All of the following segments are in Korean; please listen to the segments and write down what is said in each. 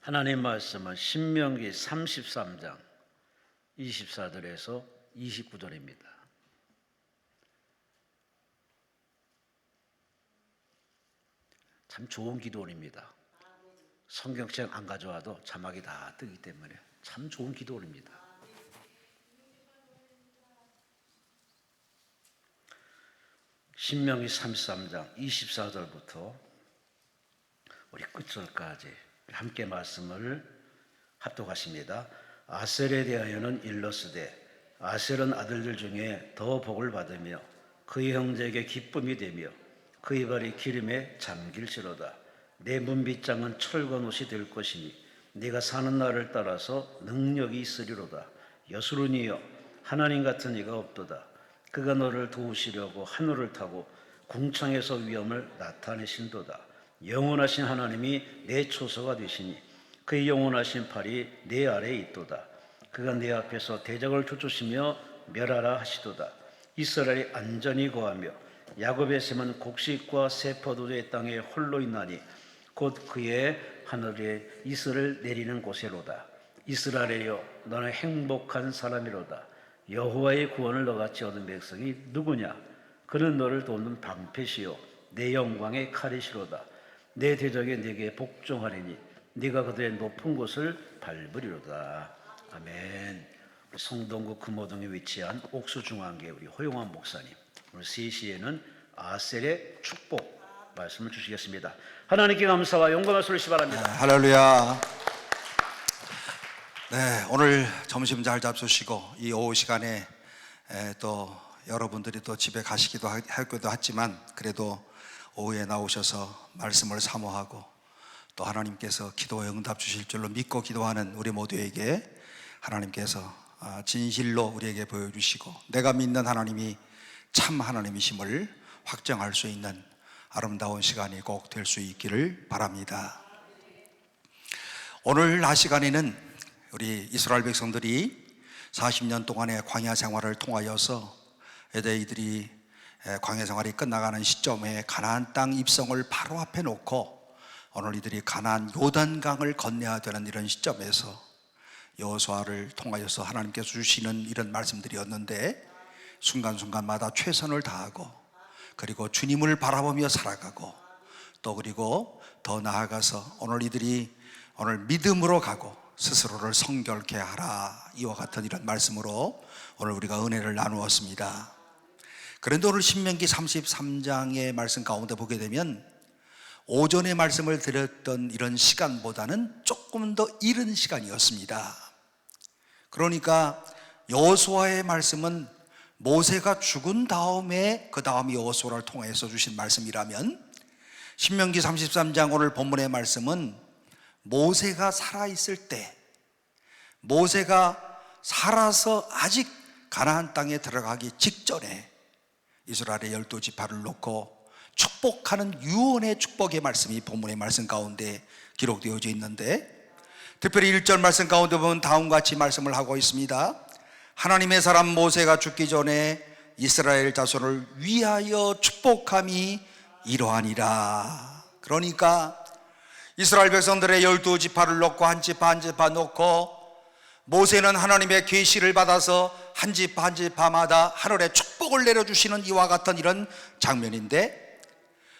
하나님 말씀은 신명기 33장 24절에서 29절입니다. 참 좋은 기도원입니다. 성경책 안 가져와도 자막이 다 뜨기 때문에 참 좋은 기도원입니다. 신명기 33장 24절부터 우리 끝절까지 함께 말씀을 합독하십니다. 아셀에 대하여는 일러스되 아셀은 아들들 중에 더 복을 받으며 그의 형제에게 기쁨이 되며 그의 발이 기름에 잠길지로다. 내 문빗장은 철과 옷이 될 것이니 네가 사는 날을 따라서 능력이 있으리로다. 여수르니여 하나님 같은 이가 없도다. 그가 너를 도우시려고 하늘을 타고 궁창에서 위엄을 나타내신도다. 영원하신 하나님이 내 초소가 되시니 그의 영원하신 팔이 내 아래에 있도다. 그가 내 앞에서 대적을 쫓으시며 멸하라 하시도다. 이스라엘이 안전히 거하며 야곱의 샘은 곡식과 새 포도주의 땅에 홀로 있나니 곧 그의 하늘에 이슬을 내리는 곳에로다. 이스라엘이여 너는 행복한 사람이로다. 여호와의 구원을 너같이 얻은 백성이 누구냐? 그는 너를 돕는 방패시요 내 영광의 칼이시로다. 내 대적이 네게 복종하리니 네가 그들의 높은 곳을 밟으리로다. 아멘. 우리 성동구 금호동에 위치한 옥수중앙교회 우리 허용환 목사님, 오늘 3시에는 아셀의 축복 말씀을 주시겠습니다. 하나님께 감사와 영광을 돌리시 바랍니다. 할렐루야. 네, 오늘 점심 잘 잡수시고 이 오후 시간에 또 여러분들이 또 집에 가시기도 하기도 하지만 그래도 오후에 나오셔서 말씀을 사모하고 또 하나님께서 기도에 응답 주실 줄로 믿고 기도하는 우리 모두에게 하나님께서 진실로 우리에게 보여주시고 내가 믿는 하나님이 참 하나님이심을 확정할 수 있는 아름다운 시간이 꼭 될 수 있기를 바랍니다. 오늘 낮 시간에는 우리 이스라엘 백성들이 40년 동안의 광야 생활을 통하여서 이들이 광야 생활이 끝나가는 시점에 가나안 땅 입성을 바로 앞에 놓고 오늘 이들이 가나안 요단강을 건너야 되는 이런 시점에서 여호수아를 통하여서 하나님께서 주시는 이런 말씀들이었는데 순간순간마다 최선을 다하고 그리고 주님을 바라보며 살아가고 또 그리고 더 나아가서 오늘 이들이 오늘 믿음으로 가고 스스로를 성결케 하라 이와 같은 이런 말씀으로 오늘 우리가 은혜를 나누었습니다. 그런데 오늘 신명기 33장의 말씀 가운데 보게 되면 오전에 말씀을 드렸던 이런 시간보다는 조금 더 이른 시간이었습니다. 그러니까 여호수아의 말씀은 모세가 죽은 다음에 그 다음 여호수아를 통해서 주신 말씀이라면 신명기 33장 오늘 본문의 말씀은 모세가 살아있을 때 모세가 살아서 아직 가나안 땅에 들어가기 직전에 이스라엘의 12지파를 놓고 축복하는 유언의 축복의 말씀이 본문의 말씀 가운데 기록되어져 있는데 특별히 1절 말씀 가운데 보면 다음과 같이 말씀을 하고 있습니다. 하나님의 사람 모세가 죽기 전에 이스라엘 자손을 위하여 축복함이 이러하니라. 그러니까 이스라엘 백성들의 12지파를 놓고 한 지파 한 지파 놓고 모세는 하나님의 계시를 받아서 한 지파 한 지파마다 하늘에 축복을 내려주시는 이와 같은 이런 장면인데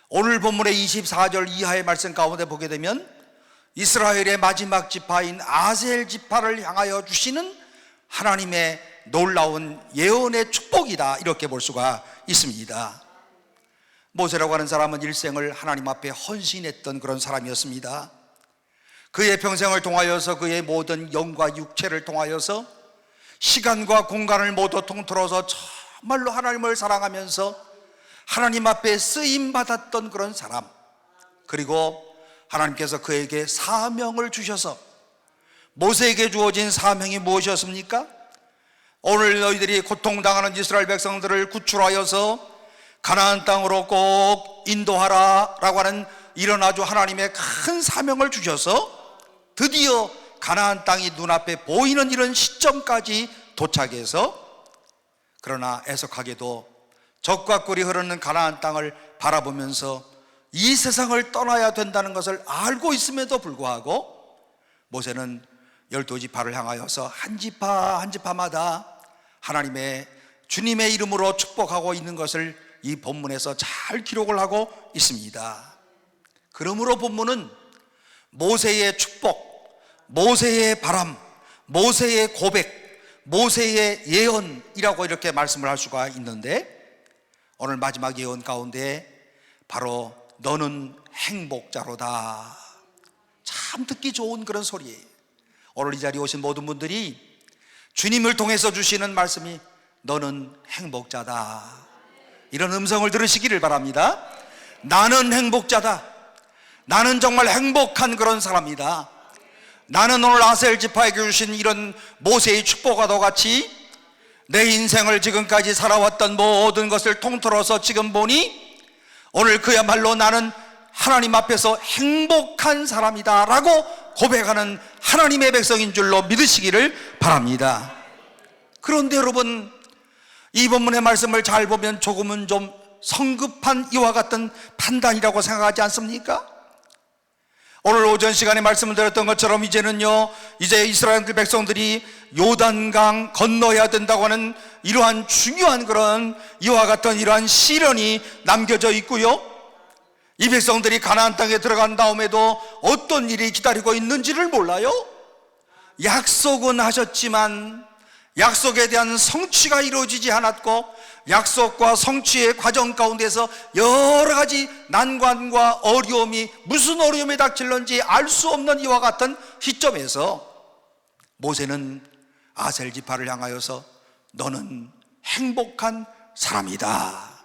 오늘 본문의 24절 이하의 말씀 가운데 보게 되면 이스라엘의 마지막 지파인 아셀 지파를 향하여 주시는 하나님의 놀라운 예언의 축복이다 이렇게 볼 수가 있습니다. 모세라고 하는 사람은 일생을 하나님 앞에 헌신했던 그런 사람이었습니다. 그의 평생을 통하여서 그의 모든 영과 육체를 통하여서 시간과 공간을 모두 통틀어서 정말로 하나님을 사랑하면서 하나님 앞에 쓰임받았던 그런 사람, 그리고 하나님께서 그에게 사명을 주셔서 모세에게 주어진 사명이 무엇이었습니까? 오늘 너희들이 고통당하는 이스라엘 백성들을 구출하여서 가나안 땅으로 꼭 인도하라 라고 하는 이런 아주 하나님의 큰 사명을 주셔서 드디어 가나안 땅이 눈앞에 보이는 이런 시점까지 도착해서 그러나 애석하게도 적과 꿀이 흐르는 가나안 땅을 바라보면서 이 세상을 떠나야 된다는 것을 알고 있음에도 불구하고 모세는 12지파를 향하여서 한 지파 한 지파마다 하나님의 주님의 이름으로 축복하고 있는 것을 이 본문에서 잘 기록을 하고 있습니다. 그러므로 본문은 모세의 축복, 모세의 바람, 모세의 고백, 모세의 예언이라고 이렇게 말씀을 할 수가 있는데, 오늘 마지막 예언 가운데 바로 너는 행복자로다, 참 듣기 좋은 그런 소리예요. 오늘 이 자리에 오신 모든 분들이 주님을 통해서 주시는 말씀이 너는 행복자다, 이런 음성을 들으시기를 바랍니다. 나는 행복자다, 나는 정말 행복한 그런 사람이다. 나는 오늘 아셀 지파에게 주신 이런 모세의 축복과도 같이 내 인생을 지금까지 살아왔던 모든 것을 통틀어서 지금 보니 오늘 그야말로 나는 하나님 앞에서 행복한 사람이다 라고 고백하는 하나님의 백성인 줄로 믿으시기를 바랍니다. 그런데 여러분, 이 본문의 말씀을 잘 보면 조금은 좀 성급한 이와 같은 판단이라고 생각하지 않습니까? 오늘 오전 시간에 말씀을 드렸던 것처럼 이제는요, 이제 이스라엘 백성들이 요단강 건너야 된다고 하는 이러한 중요한 그런 이와 같은 이러한 시련이 남겨져 있고요, 이 백성들이 가나안 땅에 들어간 다음에도 어떤 일이 기다리고 있는지를 몰라요. 약속은 하셨지만 약속에 대한 성취가 이루어지지 않았고, 약속과 성취의 과정 가운데서 여러 가지 난관과 어려움이 무슨 어려움이 닥칠는지 알 수 없는 이와 같은 시점에서 모세는 아셀 지파를 향하여서 너는 행복한 사람이다,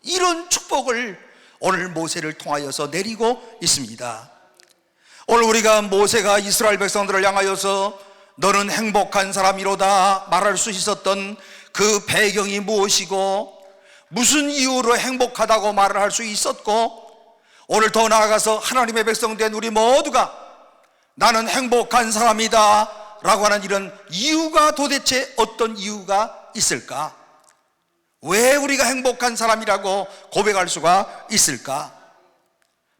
이런 축복을 오늘 모세를 통하여서 내리고 있습니다. 오늘 우리가 모세가 이스라엘 백성들을 향하여서 너는 행복한 사람이로다 말할 수 있었던 그 배경이 무엇이고, 무슨 이유로 행복하다고 말을 할 수 있었고, 오늘 더 나아가서 하나님의 백성 된 우리 모두가 나는 행복한 사람이다 라고 하는 이런 이유가 도대체 어떤 이유가 있을까? 왜 우리가 행복한 사람이라고 고백할 수가 있을까?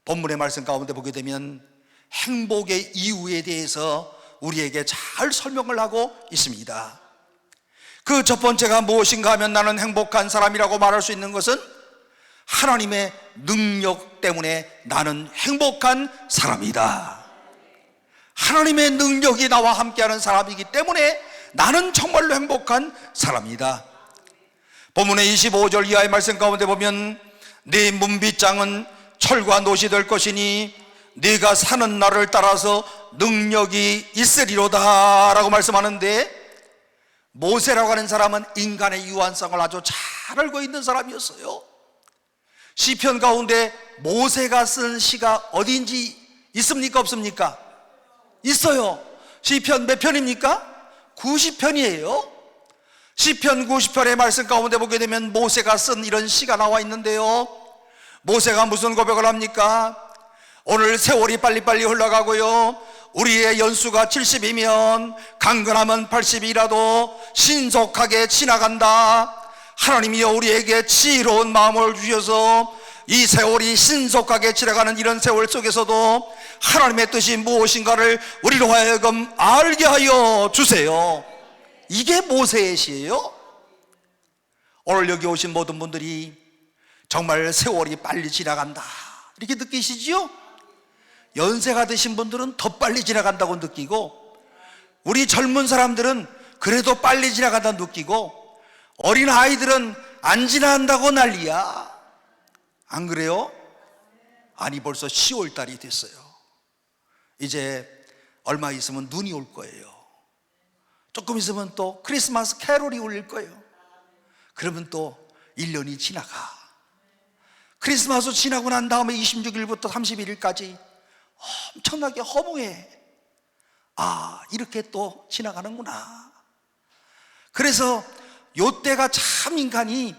본문의 말씀 가운데 보게 되면 행복의 이유에 대해서 우리에게 잘 설명을 하고 있습니다. 그 첫 번째가 무엇인가 하면, 나는 행복한 사람이라고 말할 수 있는 것은 하나님의 능력 때문에 나는 행복한 사람이다. 하나님의 능력이 나와 함께하는 사람이기 때문에 나는 정말로 행복한 사람이다. 본문의 25절 이하의 말씀 가운데 보면 네 문빗장은 철과 노시 될 것이니 네가 사는 날을 따라서 능력이 있으리로다 라고 말씀하는데, 모세라고 하는 사람은 인간의 유한성을 아주 잘 알고 있는 사람이었어요. 시편 가운데 모세가 쓴 시가 어디인지 있습니까 없습니까? 있어요. 시편 몇 편입니까? 90편이에요 시편 90편의 말씀 가운데 보게 되면 모세가 쓴 이런 시가 나와 있는데요, 모세가 무슨 고백을 합니까? 오늘 세월이 빨리빨리 흘러가고요, 우리의 연수가 70이면 강건하면 80이라도 신속하게 지나간다. 하나님이여 우리에게 지혜로운 마음을 주셔서 이 세월이 신속하게 지나가는 이런 세월 속에서도 하나님의 뜻이 무엇인가를 우리로 하여금 알게 하여 주세요. 이게 모세의 시예요. 오늘 여기 오신 모든 분들이 정말 세월이 빨리 지나간다 이렇게 느끼시지요? 연세가 드신 분들은 더 빨리 지나간다고 느끼고, 우리 젊은 사람들은 그래도 빨리 지나간다고 느끼고, 어린 아이들은 안 지나간다고 난리야. 안 그래요? 아니, 벌써 10월 달이 됐어요. 이제 얼마 있으면 눈이 올 거예요. 조금 있으면 또 크리스마스 캐롤이 울릴 거예요. 그러면 또 1년이 지나가. 크리스마스 지나고 난 다음에 26일부터 31일까지 엄청나게 허무해. 아, 이렇게 또 지나가는구나. 그래서 요때가 참 인간이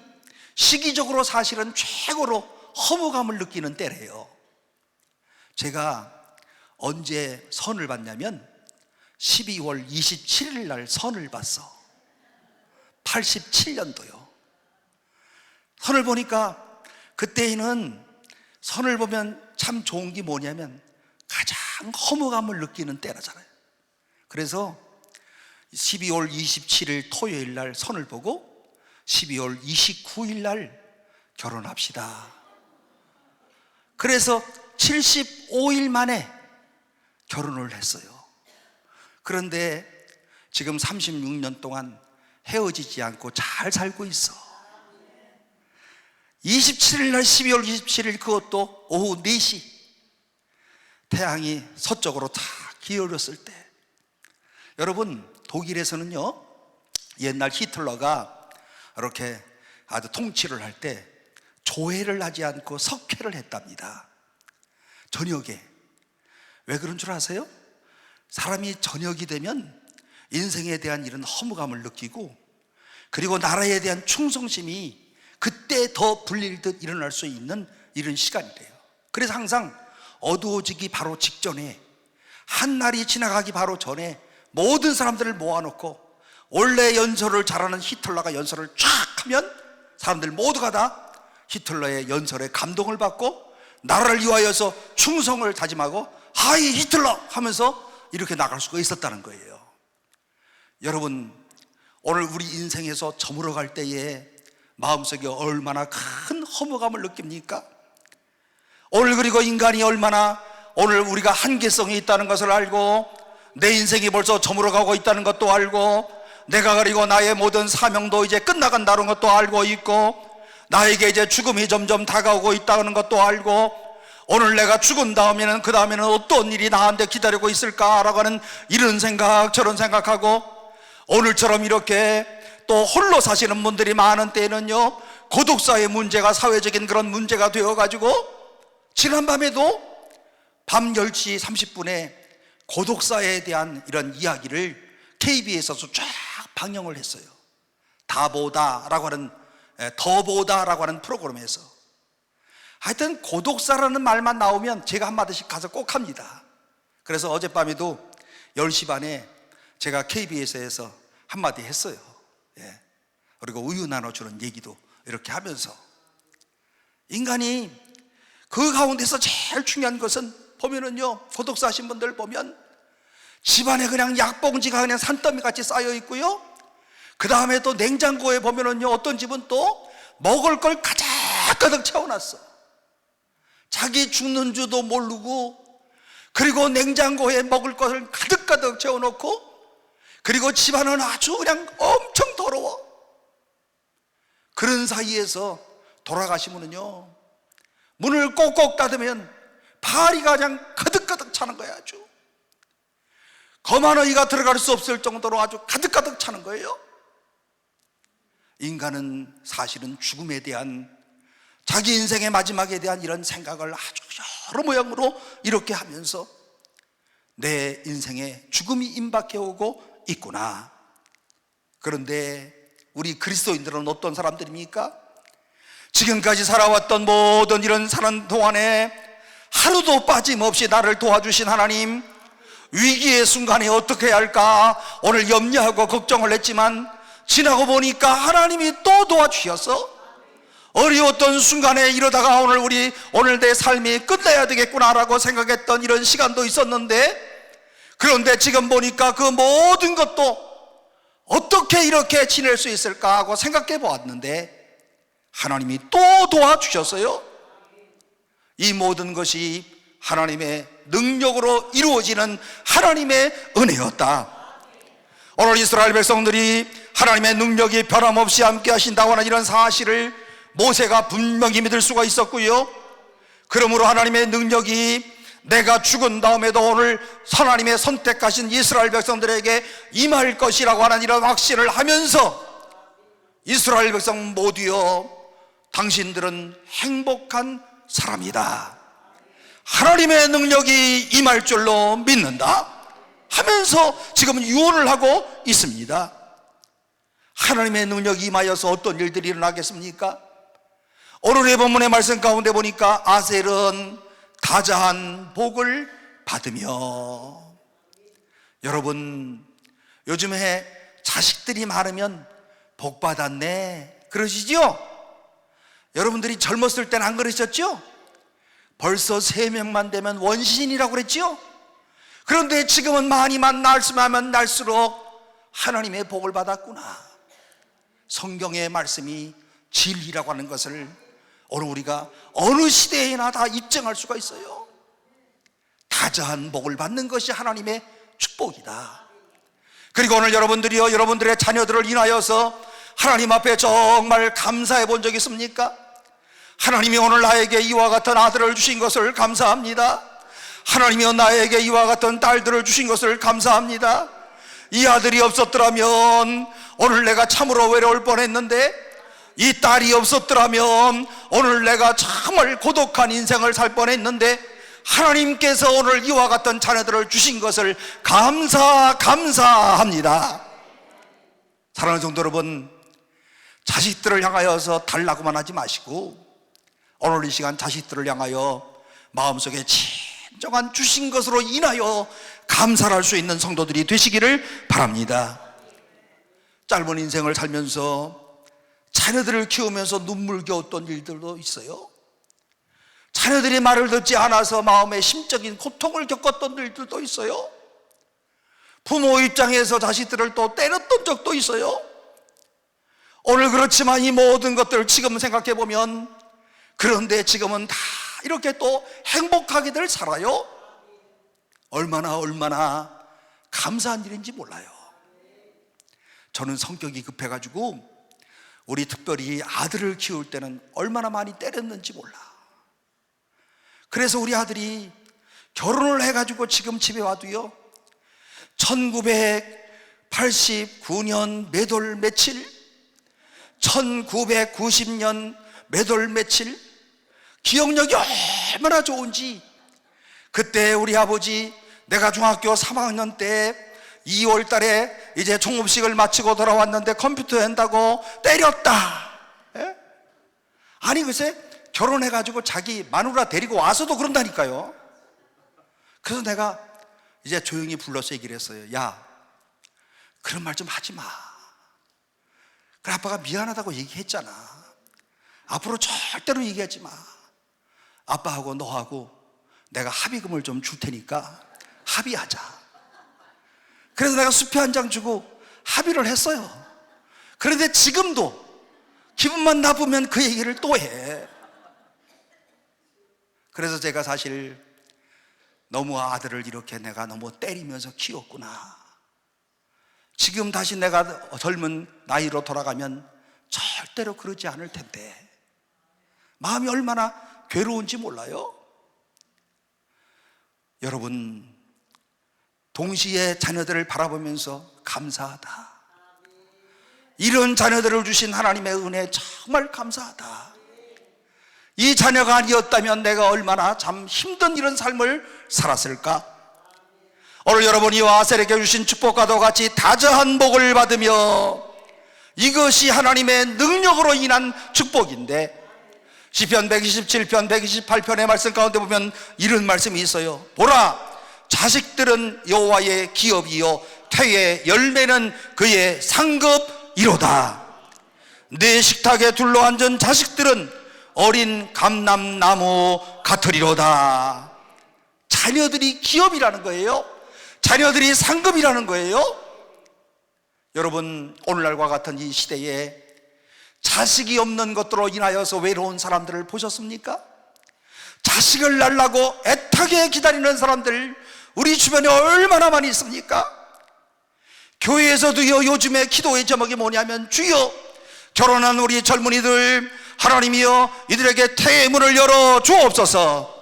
시기적으로 사실은 최고로 허무감을 느끼는 때래요. 제가 언제 선을 봤냐면 12월 27일 날 선을 봤어. 87년도요 선을 보니까, 그때는 선을 보면 참 좋은 게 뭐냐면 가장 허무감을 느끼는 때라잖아요. 그래서 12월 27일 토요일 날 선을 보고 12월 29일 날 결혼합시다. 그래서 75일 만에 결혼을 했어요. 그런데 지금 36년 동안 헤어지지 않고 잘 살고 있어. 27일 날 12월 27일 그것도 오후 4시 태양이 서쪽으로 다 기울었을 때, 여러분 독일에서는요 옛날 히틀러가 이렇게 아주 통치를 할 때 조회를 하지 않고 석회를 했답니다. 저녁에. 왜 그런 줄 아세요? 사람이 저녁이 되면 인생에 대한 이런 허무감을 느끼고, 그리고 나라에 대한 충성심이 그때 더 불릴 듯 일어날 수 있는 이런 시간이래요. 그래서 항상 어두워지기 바로 직전에, 한 날이 지나가기 바로 전에 모든 사람들을 모아놓고, 원래 연설을 잘하는 히틀러가 연설을 쫙 하면 사람들 모두가 다 히틀러의 연설에 감동을 받고 나라를 위하여서 충성을 다짐하고 하이 히틀러 하면서 이렇게 나갈 수가 있었다는 거예요. 여러분, 오늘 우리 인생에서 저물어 갈 때에 마음속에 얼마나 큰 허무감을 느낍니까? 오늘 그리고 인간이 얼마나 오늘 우리가 한계성이 있다는 것을 알고, 내 인생이 벌써 저물어 가고 있다는 것도 알고, 내가 그리고 나의 모든 사명도 이제 끝나간다는 것도 알고 있고, 나에게 이제 죽음이 점점 다가오고 있다는 것도 알고, 오늘 내가 죽은 다음에는 그 다음에는 어떤 일이 나한테 기다리고 있을까라고 하는 이런 생각 저런 생각하고, 오늘처럼 이렇게 또 홀로 사시는 분들이 많은 때에는요 고독사의 문제가 사회적인 그런 문제가 되어가지고, 지난밤에도 밤 10시 30분에 고독사에 대한 이런 이야기를 KBS에서 쫙 방영을 했어요. 다보다라고 하는, 더보다라고 하는 프로그램에서. 하여튼 고독사라는 말만 나오면 제가 한마디씩 가서 꼭 합니다. 그래서 어젯밤에도 10시 반에 제가 KBS에서 한마디 했어요. 그리고 우유 나눠주는 얘기도 이렇게 하면서, 인간이 그 가운데서 제일 중요한 것은 보면은요, 고독사 하신 분들 보면 집안에 그냥 약봉지가 그냥 산더미 같이 쌓여 있고요, 그 다음에 또 냉장고에 보면은요 어떤 집은 또 먹을 걸 가득가득 채워놨어. 자기 죽는 줄도 모르고, 그리고 냉장고에 먹을 것을 가득가득 채워놓고, 그리고 집안은 아주 그냥 엄청 더러워. 그런 사이에서 돌아가시면은요 문을 꼭꼭 닫으면 파리가 그냥 가득가득 차는 거야. 아주 거만어이가 들어갈 수 없을 정도로 아주 가득가득 차는 거예요. 인간은 사실은 죽음에 대한, 자기 인생의 마지막에 대한 이런 생각을 아주 여러 모양으로 이렇게 하면서 내 인생에 죽음이 임박해 오고 있구나. 그런데 우리 그리스도인들은 어떤 사람들입니까? 지금까지 살아왔던 모든 이런 사는 동안에 하루도 빠짐없이 나를 도와주신 하나님, 위기의 순간에 어떻게 해야 할까 오늘 염려하고 걱정을 했지만, 지나고 보니까 하나님이 또 도와주셔서 어려웠던 순간에 이러다가 오늘 내 삶이 끝나야 되겠구나라고 생각했던 이런 시간도 있었는데, 그런데 지금 보니까 그 모든 것도 어떻게 이렇게 지낼 수 있을까 하고 생각해 보았는데, 하나님이 또 도와주셨어요. 이 모든 것이 하나님의 능력으로 이루어지는 하나님의 은혜였다. 오늘 이스라엘 백성들이 하나님의 능력이 변함없이 함께 하신다고 하는 이런 사실을 모세가 분명히 믿을 수가 있었고요, 그러므로 하나님의 능력이 내가 죽은 다음에도 오늘 하나님의 선택하신 이스라엘 백성들에게 임할 것이라고 하는 이런 확신을 하면서, 이스라엘 백성 모두여 당신들은 행복한 사람이다, 하나님의 능력이 임할 줄로 믿는다 하면서 지금 유언을 하고 있습니다. 하나님의 능력이 임하여서 어떤 일들이 일어나겠습니까? 오늘의 본문의 말씀 가운데 보니까 아셀은 다자한 복을 받으며, 여러분 요즘에 자식들이 많으면 복 받았네 그러시죠? 여러분들이 젊었을 때는 안 그러셨죠? 벌써 3명만 되면 원신이라고 그랬죠? 그런데 지금은 많이만 날수만 날수록 하나님의 복을 받았구나. 성경의 말씀이 진리라고 하는 것을 오늘 우리가 어느 시대에나 다 입증할 수가 있어요. 다자한 복을 받는 것이 하나님의 축복이다. 그리고 오늘 여러분들이요, 여러분들의 자녀들을 인하여서 하나님 앞에 정말 감사해 본 적 있습니까? 하나님이 오늘 나에게 이와 같은 아들을 주신 것을 감사합니다. 하나님이 나에게 이와 같은 딸들을 주신 것을 감사합니다. 이 아들이 없었더라면 오늘 내가 참으로 외로울 뻔했는데, 이 딸이 없었더라면 오늘 내가 정말 고독한 인생을 살 뻔했는데, 하나님께서 오늘 이와 같은 자녀들을 주신 것을 감사합니다. 사랑하는 성도 여러분, 자식들을 향하여서 달라고만 하지 마시고 오늘 이 시간 자식들을 향하여 마음속에 진정한 주신 것으로 인하여 감사를 할 수 있는 성도들이 되시기를 바랍니다. 짧은 인생을 살면서 자녀들을 키우면서 눈물겨웠던 일들도 있어요. 자녀들이 말을 듣지 않아서 마음에 심적인 고통을 겪었던 일들도 있어요. 부모 입장에서 자식들을 또 때렸던 적도 있어요. 오늘 그렇지만 이 모든 것들을 지금 생각해 보면, 그런데 지금은 다 이렇게 또 행복하게들 살아요. 얼마나 감사한 일인지 몰라요. 저는 성격이 급해가지고 우리 특별히 아들을 키울 때는 얼마나 많이 때렸는지 몰라. 그래서 우리 아들이 결혼을 해가지고 지금 집에 와도요, 1989년 몇 월 며칠, 1990년 몇 월 며칠, 기억력이 얼마나 좋은지, 그때 우리 아버지 내가 중학교 3학년 때 2월 달에 이제 종업식을 마치고 돌아왔는데 컴퓨터 한다고 때렸다. 예? 아니 글쎄, 결혼해가지고 자기 마누라 데리고 와서도 그런다니까요. 그래서 내가 이제 조용히 불러서 얘기를 했어요. 야, 그런 말 좀 하지 마. 그래, 아빠가 미안하다고 얘기했잖아. 앞으로 절대로 얘기하지 마. 아빠하고 너하고 내가 합의금을 좀 줄 테니까 합의하자. 그래서 내가 수표 한 장 주고 합의를 했어요. 그런데 지금도 기분만 나쁘면 그 얘기를 또 해. 그래서 제가 사실 너무 아들을 이렇게 내가 너무 때리면서 키웠구나. 지금 다시 내가 젊은 나이로 돌아가면 절대로 그러지 않을 텐데 마음이 얼마나 괴로운지 몰라요. 여러분, 동시에 자녀들을 바라보면서 감사하다. 이런 자녀들을 주신 하나님의 은혜 정말 감사하다. 이 자녀가 아니었다면 내가 얼마나 참 힘든 이런 삶을 살았을까. 오늘 여러분이 아셀에게 주신 축복과도 같이 다자한 복을 받으며, 이것이 하나님의 능력으로 인한 축복인데, 시편 127편 128편의 말씀 가운데 보면 이런 말씀이 있어요. 보라, 자식들은 여호와의 기업이요 태의 열매는 그의 상급이로다. 내 식탁에 둘러앉은 자식들은 어린 감람나무 같으리로다. 자녀들이 기업이라는 거예요. 자녀들이 상급이라는 거예요. 여러분, 오늘날과 같은 이 시대에 자식이 없는 것으로 인하여서 외로운 사람들을 보셨습니까? 자식을 낳으려고 애타게 기다리는 사람들 우리 주변에 얼마나 많이 있습니까? 교회에서도요, 요즘에 기도의 제목이 뭐냐면, 주여, 결혼한 우리 젊은이들 하나님이여 이들에게 태의 문을 열어 주옵소서.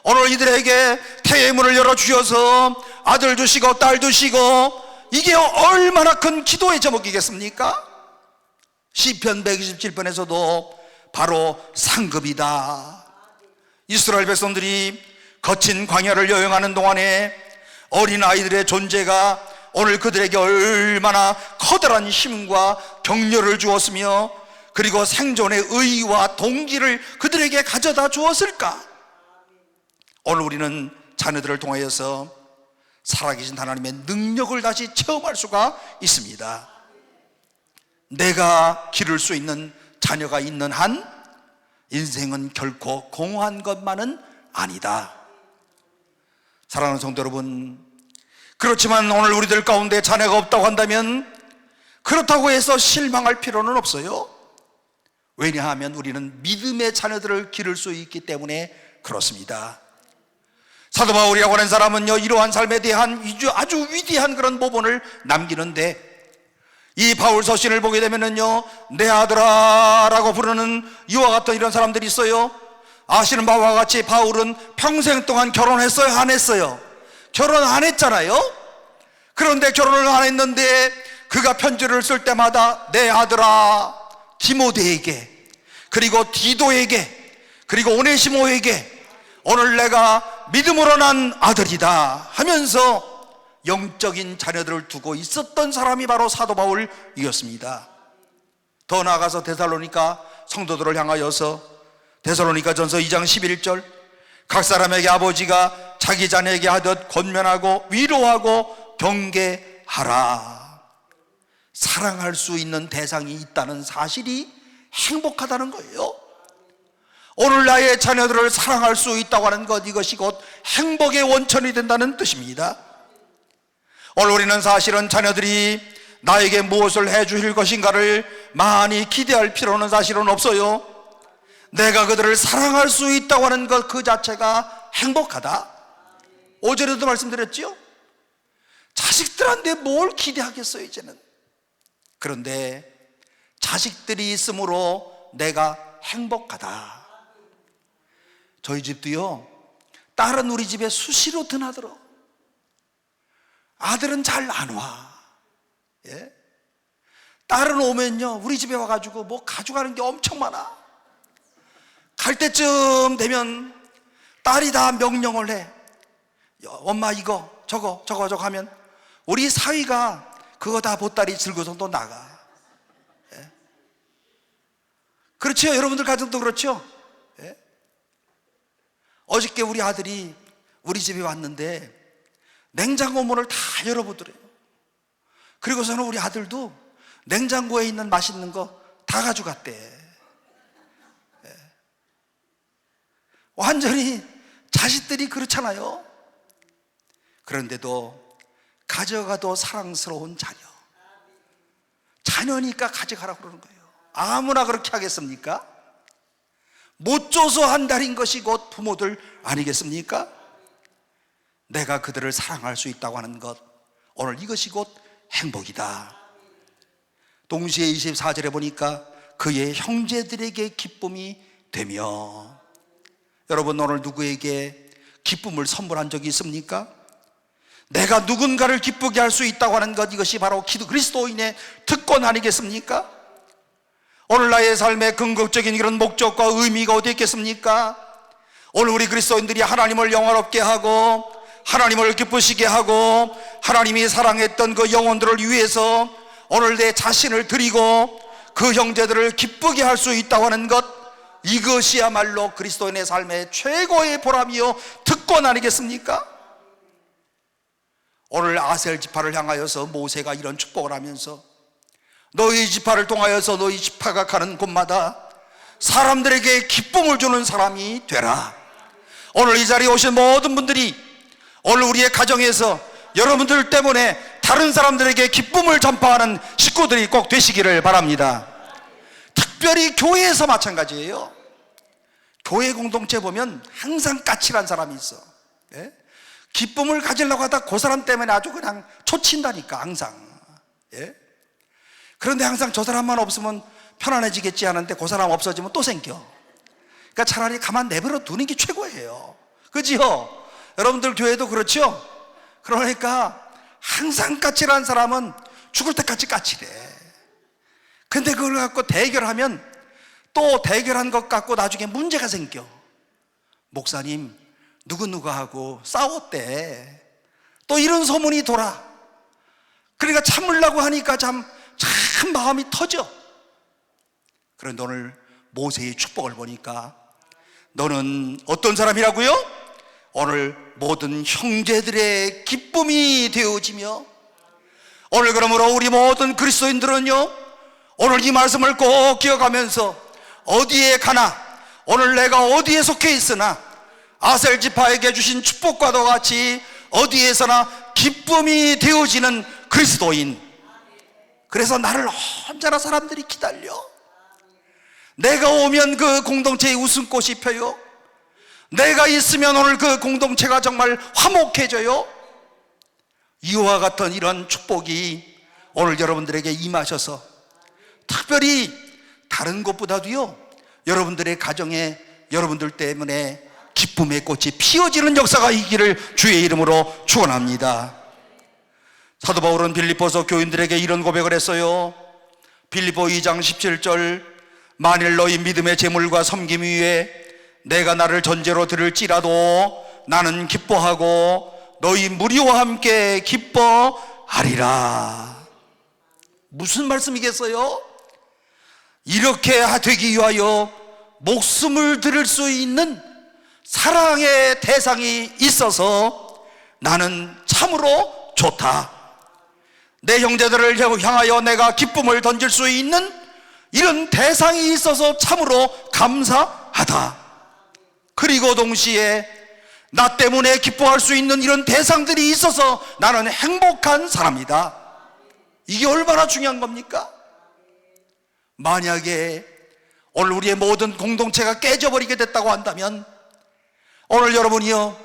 오늘 이들에게 태의 문을 열어 주셔서 아들 주시고 딸 주시고, 이게 얼마나 큰 기도의 제목이겠습니까? 시편 127편에서도 바로 상급이다. 이스라엘 백성들이 거친 광야를 여행하는 동안에 어린아이들의 존재가 오늘 그들에게 얼마나 커다란 힘과 격려를 주었으며, 그리고 생존의 의의와 동기를 그들에게 가져다 주었을까? 오늘 우리는 자녀들을 통하여서 살아계신 하나님의 능력을 다시 체험할 수가 있습니다. 내가 기를 수 있는 자녀가 있는 한 인생은 결코 공허한 것만은 아니다. 사랑하는 성도 여러분, 그렇지만 오늘 우리들 가운데 자녀가 없다고 한다면 그렇다고 해서 실망할 필요는 없어요. 왜냐하면 우리는 믿음의 자녀들을 기를 수 있기 때문에 그렇습니다. 사도 바울이라고 하는 사람은요, 이러한 삶에 대한 아주 위대한 그런 모본을 남기는데, 이 바울 서신을 보게 되면은요, 내 아들아 라고 부르는 이와 같은 이런 사람들이 있어요. 아시는 바와 같이 바울은 평생 동안 결혼했어요, 안 했어요? 결혼 안 했잖아요. 그런데 결혼을 안 했는데 그가 편지를 쓸 때마다 내 아들아 디모데에게, 그리고 디도에게, 그리고 오네시모에게 오늘 내가 믿음으로 난 아들이다 하면서 영적인 자녀들을 두고 있었던 사람이 바로 사도 바울이었습니다. 더 나아가서 데살로니가 성도들을 향하여서 데살로니가전서 2장 11절, 각 사람에게 아버지가 자기 자녀에게 하듯 권면하고 위로하고 경계하라. 사랑할 수 있는 대상이 있다는 사실이 행복하다는 거예요. 오늘 나의 자녀들을 사랑할 수 있다고 하는 것, 이것이 곧 행복의 원천이 된다는 뜻입니다. 오늘 우리는 사실은 자녀들이 나에게 무엇을 해주실 것인가를 많이 기대할 필요는 사실은 없어요. 내가 그들을 사랑할 수 있다고 하는 것 그 자체가 행복하다. 오전에도 말씀드렸죠. 자식들한테 뭘 기대하겠어요 이제는. 그런데 자식들이 있으므로 내가 행복하다. 저희 집도요, 딸은 우리 집에 수시로 드나들어. 아들은 잘 안 와. 예? 딸은 오면요, 우리 집에 와가지고 뭐 가져가는 게 엄청 많아. 갈 때쯤 되면 딸이 다 명령을 해. 엄마 이거 저거 하면 우리 사위가 그거 다 보따리 들고서 또 나가. 예? 그렇죠? 여러분들 가정도 그렇죠? 예? 어저께 우리 아들이 우리 집에 왔는데 냉장고 문을 다 열어보더래요. 그리고서는 우리 아들도 냉장고에 있는 맛있는 거 다 가져갔대. 예. 완전히 자식들이 그렇잖아요. 그런데도 가져가도 사랑스러운 자녀니까 가져가라고 그러는 거예요. 아무나 그렇게 하겠습니까? 못 줘서 한달인 것이 곧 부모들 아니겠습니까? 내가 그들을 사랑할 수 있다고 하는 것, 오늘 이것이 곧 행복이다. 동시에 24절에 보니까 그의 형제들에게 기쁨이 되며. 여러분, 오늘 누구에게 기쁨을 선물한 적이 있습니까? 내가 누군가를 기쁘게 할 수 있다고 하는 것, 이것이 바로 그리스도인의 특권 아니겠습니까? 오늘 나의 삶의 궁극적인 이런 목적과 의미가 어디 있겠습니까? 오늘 우리 그리스도인들이 하나님을 영화롭게 하고 하나님을 기쁘시게 하고 하나님이 사랑했던 그 영혼들을 위해서 오늘 내 자신을 드리고 그 형제들을 기쁘게 할 수 있다고 하는 것, 이것이야말로 그리스도인의 삶의 최고의 보람이요 특권 아니겠습니까? 오늘 아셀 지파를 향하여서 모세가 이런 축복을 하면서 너희 지파를 통하여서 너희 지파가 가는 곳마다 사람들에게 기쁨을 주는 사람이 되라. 오늘 이 자리에 오신 모든 분들이 오늘 우리의 가정에서 여러분들 때문에 다른 사람들에게 기쁨을 전파하는 식구들이 꼭 되시기를 바랍니다. 특별히 교회에서 마찬가지예요. 교회 공동체 보면 항상 까칠한 사람이 있어. 예? 기쁨을 가지려고 하다 그 사람 때문에 아주 그냥 초친다니까 항상. 예? 그런데 항상 저 사람만 없으면 편안해지겠지 하는데 그 사람 없어지면 또 생겨. 그러니까 차라리 가만 내버려 두는 게 최고예요. 그지요? 여러분들 교회도 그렇죠? 그러니까 항상 까칠한 사람은 죽을 때까지 까칠해. 근데 그걸 갖고 대결하면 또 대결한 것 갖고 나중에 문제가 생겨. 목사님 누구누구하고 싸웠대. 또 이런 소문이 돌아. 그러니까 참으려고 하니까 참 마음이 터져. 그런데 오늘 모세의 축복을 보니까 너는 어떤 사람이라고요? 오늘 모든 형제들의 기쁨이 되어지며. 오늘 그러므로 우리 모든 그리스도인들은요, 오늘 이 말씀을 꼭 기억하면서 어디에 가나, 오늘 내가 어디에 속해 있으나 아셀 지파에게 주신 축복과도 같이 어디에서나 기쁨이 되어지는 그리스도인. 그래서 나를 언제나 사람들이 기다려. 내가 오면 그 공동체에 웃음꽃이 펴요. 내가 있으면 오늘 그 공동체가 정말 화목해져요. 이와 같은 이런 축복이 오늘 여러분들에게 임하셔서 특별히 다른 것보다도요, 여러분들의 가정에 여러분들 때문에 기쁨의 꽃이 피어지는 역사가 있기를 주의 이름으로 축원합니다. 사도 바울은 빌립보서 교인들에게 이런 고백을 했어요. 빌립보 2장 17절, 만일 너희 믿음의 재물과 섬김 위에 내가 나를 전제로 들을지라도 나는 기뻐하고 너희 무리와 함께 기뻐하리라. 무슨 말씀이겠어요? 이렇게 되기 위하여 목숨을 드릴 수 있는 사랑의 대상이 있어서 나는 참으로 좋다. 내 형제들을 향하여 내가 기쁨을 던질 수 있는 이런 대상이 있어서 참으로 감사하다. 그리고 동시에 나 때문에 기뻐할 수 있는 이런 대상들이 있어서 나는 행복한 사람이다. 이게 얼마나 중요한 겁니까? 만약에 오늘 우리의 모든 공동체가 깨져버리게 됐다고 한다면, 오늘 여러분이요,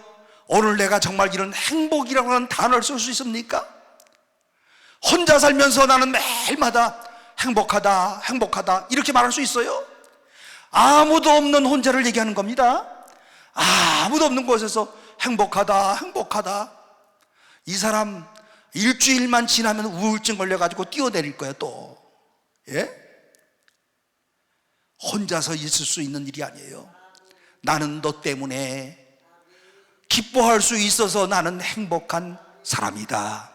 오늘 내가 정말 이런 행복이라고 하는 단어를 쓸 수 있습니까? 혼자 살면서 나는 매일마다 행복하다, 행복하다 이렇게 말할 수 있어요? 아무도 없는 혼자를 얘기하는 겁니다. 아무도 없는 곳에서 행복하다, 행복하다. 이 사람 일주일만 지나면 우울증 걸려가지고 뛰어내릴 거예요 또. 예? 혼자서 있을 수 있는 일이 아니에요. 나는 너 때문에 기뻐할 수 있어서 나는 행복한 사람이다.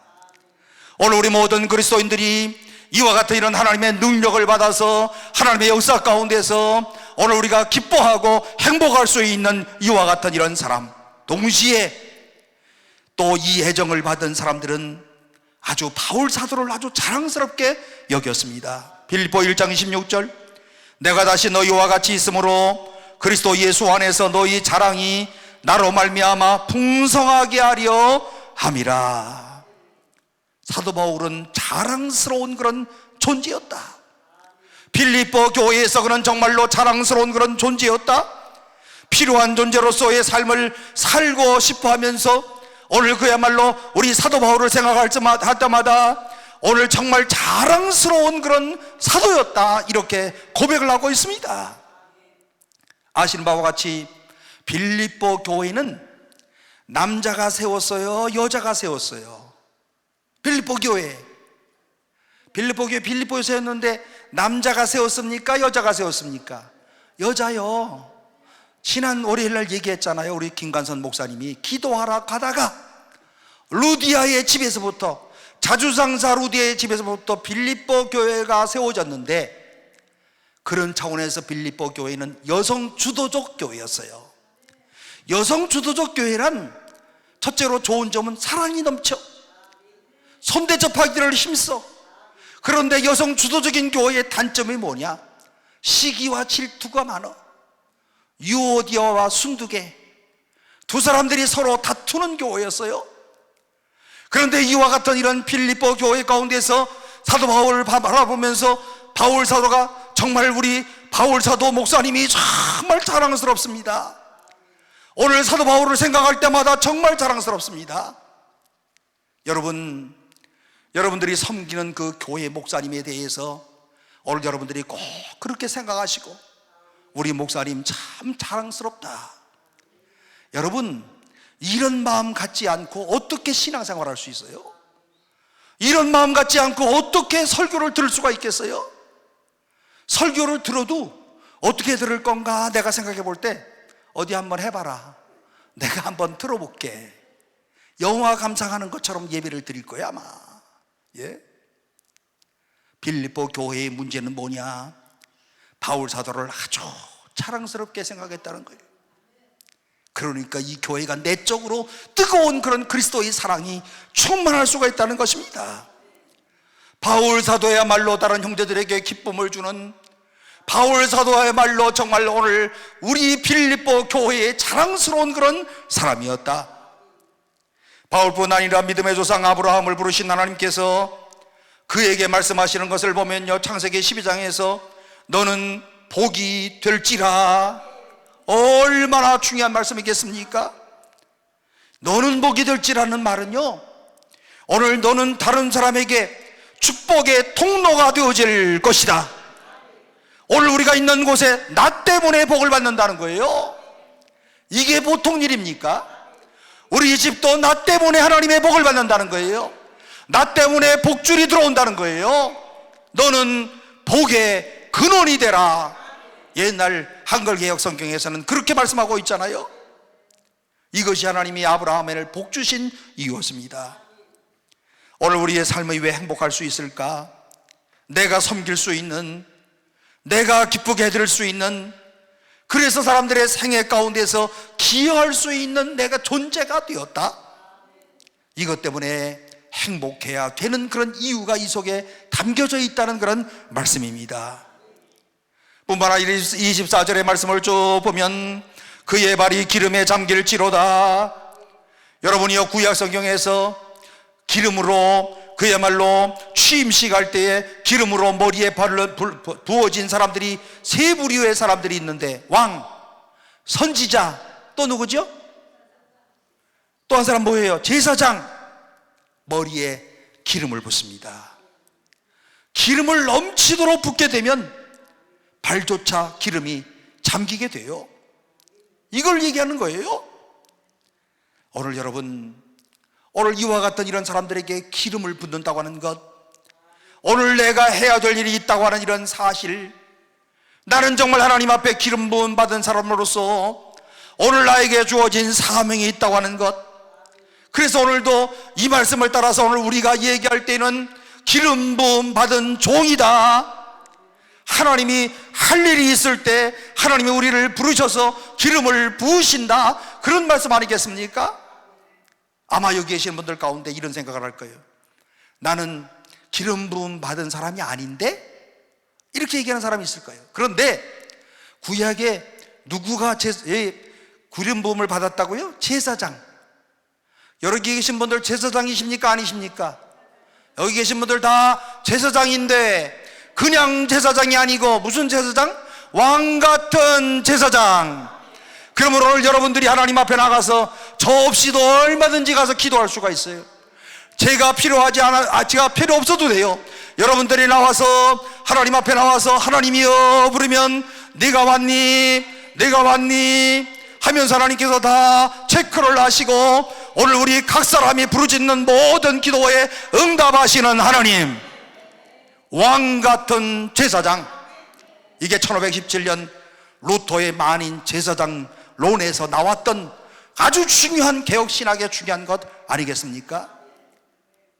오늘 우리 모든 그리스도인들이 이와 같은 이런 하나님의 능력을 받아서 하나님의 역사 가운데서 오늘 우리가 기뻐하고 행복할 수 있는 이와 같은 이런 사람, 동시에 또 이 애정을 받은 사람들은 아주 바울 사도를 아주 자랑스럽게 여겼습니다. 빌립보 1장 26절, 내가 다시 너희와 같이 있으므로 그리스도 예수 안에서 너희 자랑이 나로 말미암아 풍성하게 하려 함이라. 사도 바울은 자랑스러운 그런 존재였다. 빌립보 교회에서 그는 정말로 자랑스러운 그런 존재였다. 필요한 존재로서의 삶을 살고 싶어 하면서 오늘 그야말로 우리 사도 바울을 생각할 때마다 오늘 정말 자랑스러운 그런 사도였다, 이렇게 고백을 하고 있습니다. 아시는 바와 같이 빌립보 교회는 남자가 세웠어요, 여자가 세웠어요? 빌립보 교회 빌립보에 세웠는데 남자가 세웠습니까? 여자가 세웠습니까? 여자요. 지난 월요일날 얘기했잖아요. 우리 김관선 목사님이 기도하러 가다가 루디아의 집에서부터, 자주상사 루디아의 집에서부터 빌립보 교회가 세워졌는데, 그런 차원에서 빌립보 교회는 여성 주도적 교회였어요. 여성 주도적 교회란 첫째로 좋은 점은 사랑이 넘쳐, 손대접하기를 힘써. 그런데 여성 주도적인 교회의 단점이 뭐냐? 시기와 질투가 많아. 유오디아와 순두계 두 사람들이 서로 다투는 교회였어요. 그런데 이와 같은 이런 빌립보 교회 가운데서 사도 바울을 바라보면서 바울 사도가 정말, 우리 바울 사도 목사님이 정말 자랑스럽습니다. 오늘 사도 바울을 생각할 때마다 정말 자랑스럽습니다. 여러분들이 섬기는 그 교회 목사님에 대해서 오늘 여러분들이 꼭 그렇게 생각하시고, 우리 목사님 참 자랑스럽다. 여러분, 이런 마음 갖지 않고 어떻게 신앙생활 할 수 있어요? 이런 마음 갖지 않고 어떻게 설교를 들을 수가 있겠어요? 설교를 들어도 어떻게 들을 건가 내가 생각해 볼 때, 어디 한번 해봐라, 내가 한번 들어볼게. 영화 감상하는 것처럼 예배를 드릴 거야 아마. 예? 빌립보 교회의 문제는 뭐냐? 바울 사도를 아주 자랑스럽게 생각했다는 거예요. 그러니까 이 교회가 내적으로 뜨거운 그런 그리스도의 사랑이 충만할 수가 있다는 것입니다. 바울 사도야말로 다른 형제들에게 기쁨을 주는, 바울 사도야말로 정말 오늘 우리 빌립보 교회의 자랑스러운 그런 사람이었다. 바울뿐 아니라 믿음의 조상 아브라함을 부르신 하나님께서 그에게 말씀하시는 것을 보면요, 창세기 12장에서 너는 복이 될지라. 얼마나 중요한 말씀이겠습니까? 너는 복이 될지라는 말은요, 오늘 너는 다른 사람에게 축복의 통로가 되어질 것이다. 오늘 우리가 있는 곳에 나 때문에 복을 받는다는 거예요. 이게 보통 일입니까? 우리 집도 나 때문에 하나님의 복을 받는다는 거예요. 나 때문에 복줄이 들어온다는 거예요. 너는 복의 근원이 되라. 옛날 한글개혁 성경에서는 그렇게 말씀하고 있잖아요. 이것이 하나님이 아브라함을 복 주신 이유였습니다. 오늘 우리의 삶이 왜 행복할 수 있을까? 내가 섬길 수 있는, 내가 기쁘게 해드릴 수 있는, 그래서 사람들의 생애 가운데서 기여할 수 있는 내가 존재가 되었다. 이것 때문에 행복해야 되는 그런 이유가 이 속에 담겨져 있다는 그런 말씀입니다. 뿐만 아니라 24절의 말씀을 쭉 보면 그의 발이 기름에 잠길지로다. 여러분이요, 구약 성경에서 기름으로, 그야말로 취임식 할 때에 기름으로 머리에 부어진 사람들이 세 부류의 사람들이 있는데, 왕, 선지자, 또 누구죠? 또 한 사람 뭐예요? 제사장. 머리에 기름을 붓습니다. 기름을 넘치도록 붓게 되면 발조차 기름이 잠기게 돼요. 이걸 얘기하는 거예요. 오늘 여러분, 오늘 이와 같은 이런 사람들에게 기름을 붓는다고 하는 것, 오늘 내가 해야 될 일이 있다고 하는 이런 사실, 나는 정말 하나님 앞에 기름 부음 받은 사람으로서 오늘 나에게 주어진 사명이 있다고 하는 것, 그래서 오늘도 이 말씀을 따라서 오늘 우리가 얘기할 때는 기름 부음 받은 종이다. 하나님이 할 일이 있을 때 하나님이 우리를 부르셔서 기름을 부으신다. 그런 말씀 아니겠습니까? 아마 여기 계신 분들 가운데 이런 생각을 할 거예요. 나는 기름 부음 받은 사람이 아닌데? 이렇게 얘기하는 사람이 있을 거예요. 그런데 구약에 누구가 기름 부음을 받았다고요? 제사장. 여기 계신 분들 제사장이십니까? 아니십니까? 여기 계신 분들 다 제사장인데 그냥 제사장이 아니고 무슨 제사장? 왕 같은 제사장. 그러므로 오늘 여러분들이 하나님 앞에 나가서 저 없이도 얼마든지 가서 기도할 수가 있어요. 제가 필요 없어도 돼요. 여러분들이 나와서 하나님 앞에 나와서 하나님이여 부르면 네가 왔니? 네가 왔니? 하면서 하나님께서 다 체크를 하시고 오늘 우리 각 사람이 부르짖는 모든 기도에 응답하시는 하나님, 왕 같은 제사장. 이게 1517년 루터의 만인 제사장론에서 나왔던 아주 중요한 개혁신학의 중요한 것 아니겠습니까?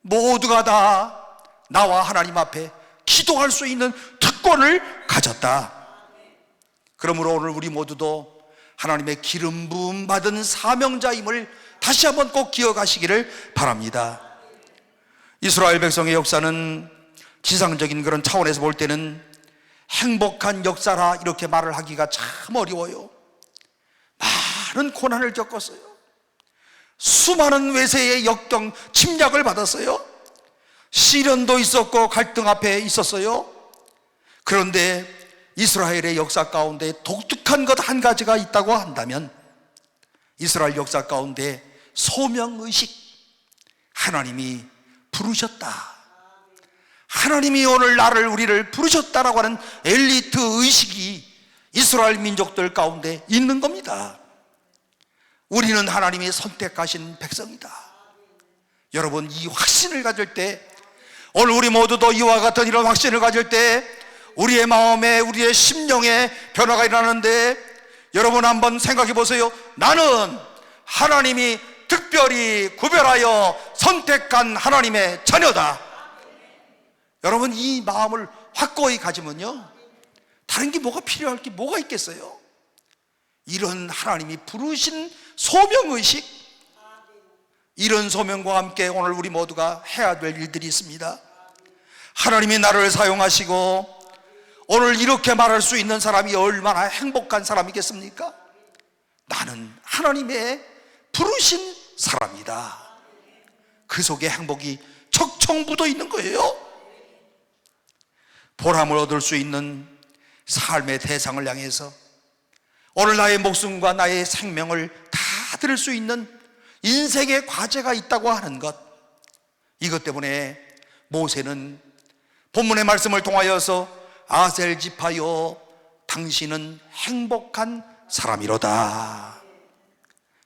모두가 다 나와 하나님 앞에 기도할 수 있는 특권을 가졌다. 그러므로 오늘 우리 모두도 하나님의 기름 부음 받은 사명자임을 다시 한번 꼭 기억하시기를 바랍니다. 이스라엘 백성의 역사는 지상적인 그런 차원에서 볼 때는 행복한 역사라 이렇게 말을 하기가 참 어려워요. 많은 고난을 겪었어요. 수많은 외세의 역경 침략을 받았어요. 시련도 있었고 갈등 앞에 있었어요. 그런데 이스라엘의 역사 가운데 독특한 것 한 가지가 있다고 한다면 이스라엘 역사 가운데 소명의식, 하나님이 부르셨다, 하나님이 오늘 우리를 부르셨다라고 하는 엘리트 의식이 이스라엘 민족들 가운데 있는 겁니다. 우리는 하나님이 선택하신 백성이다. 여러분, 이 확신을 가질 때, 오늘 우리 모두도 이와 같은 이런 확신을 가질 때 우리의 마음에, 우리의 심령에 변화가 일어나는데, 여러분 한번 생각해 보세요. 나는 하나님이 특별히 구별하여 선택한 하나님의 자녀다. 여러분, 이 마음을 확고히 가지면요, 다른 게 뭐가 필요할 게 뭐가 있겠어요? 이런 하나님이 부르신 소명의식, 이런 소명과 함께 오늘 우리 모두가 해야 될 일들이 있습니다. 하나님이 나를 사용하시고 오늘 이렇게 말할 수 있는 사람이 얼마나 행복한 사람이겠습니까? 나는 하나님의 부르신 사람이다. 그 속에 행복이 척척 묻어 있는 거예요. 보람을 얻을 수 있는 삶의 대상을 향해서 오늘 나의 목숨과 나의 생명을 다 드릴 수 있는 인생의 과제가 있다고 하는 것, 이것 때문에 모세는 본문의 말씀을 통하여서 아셀 지파여 당신은 행복한 사람이로다.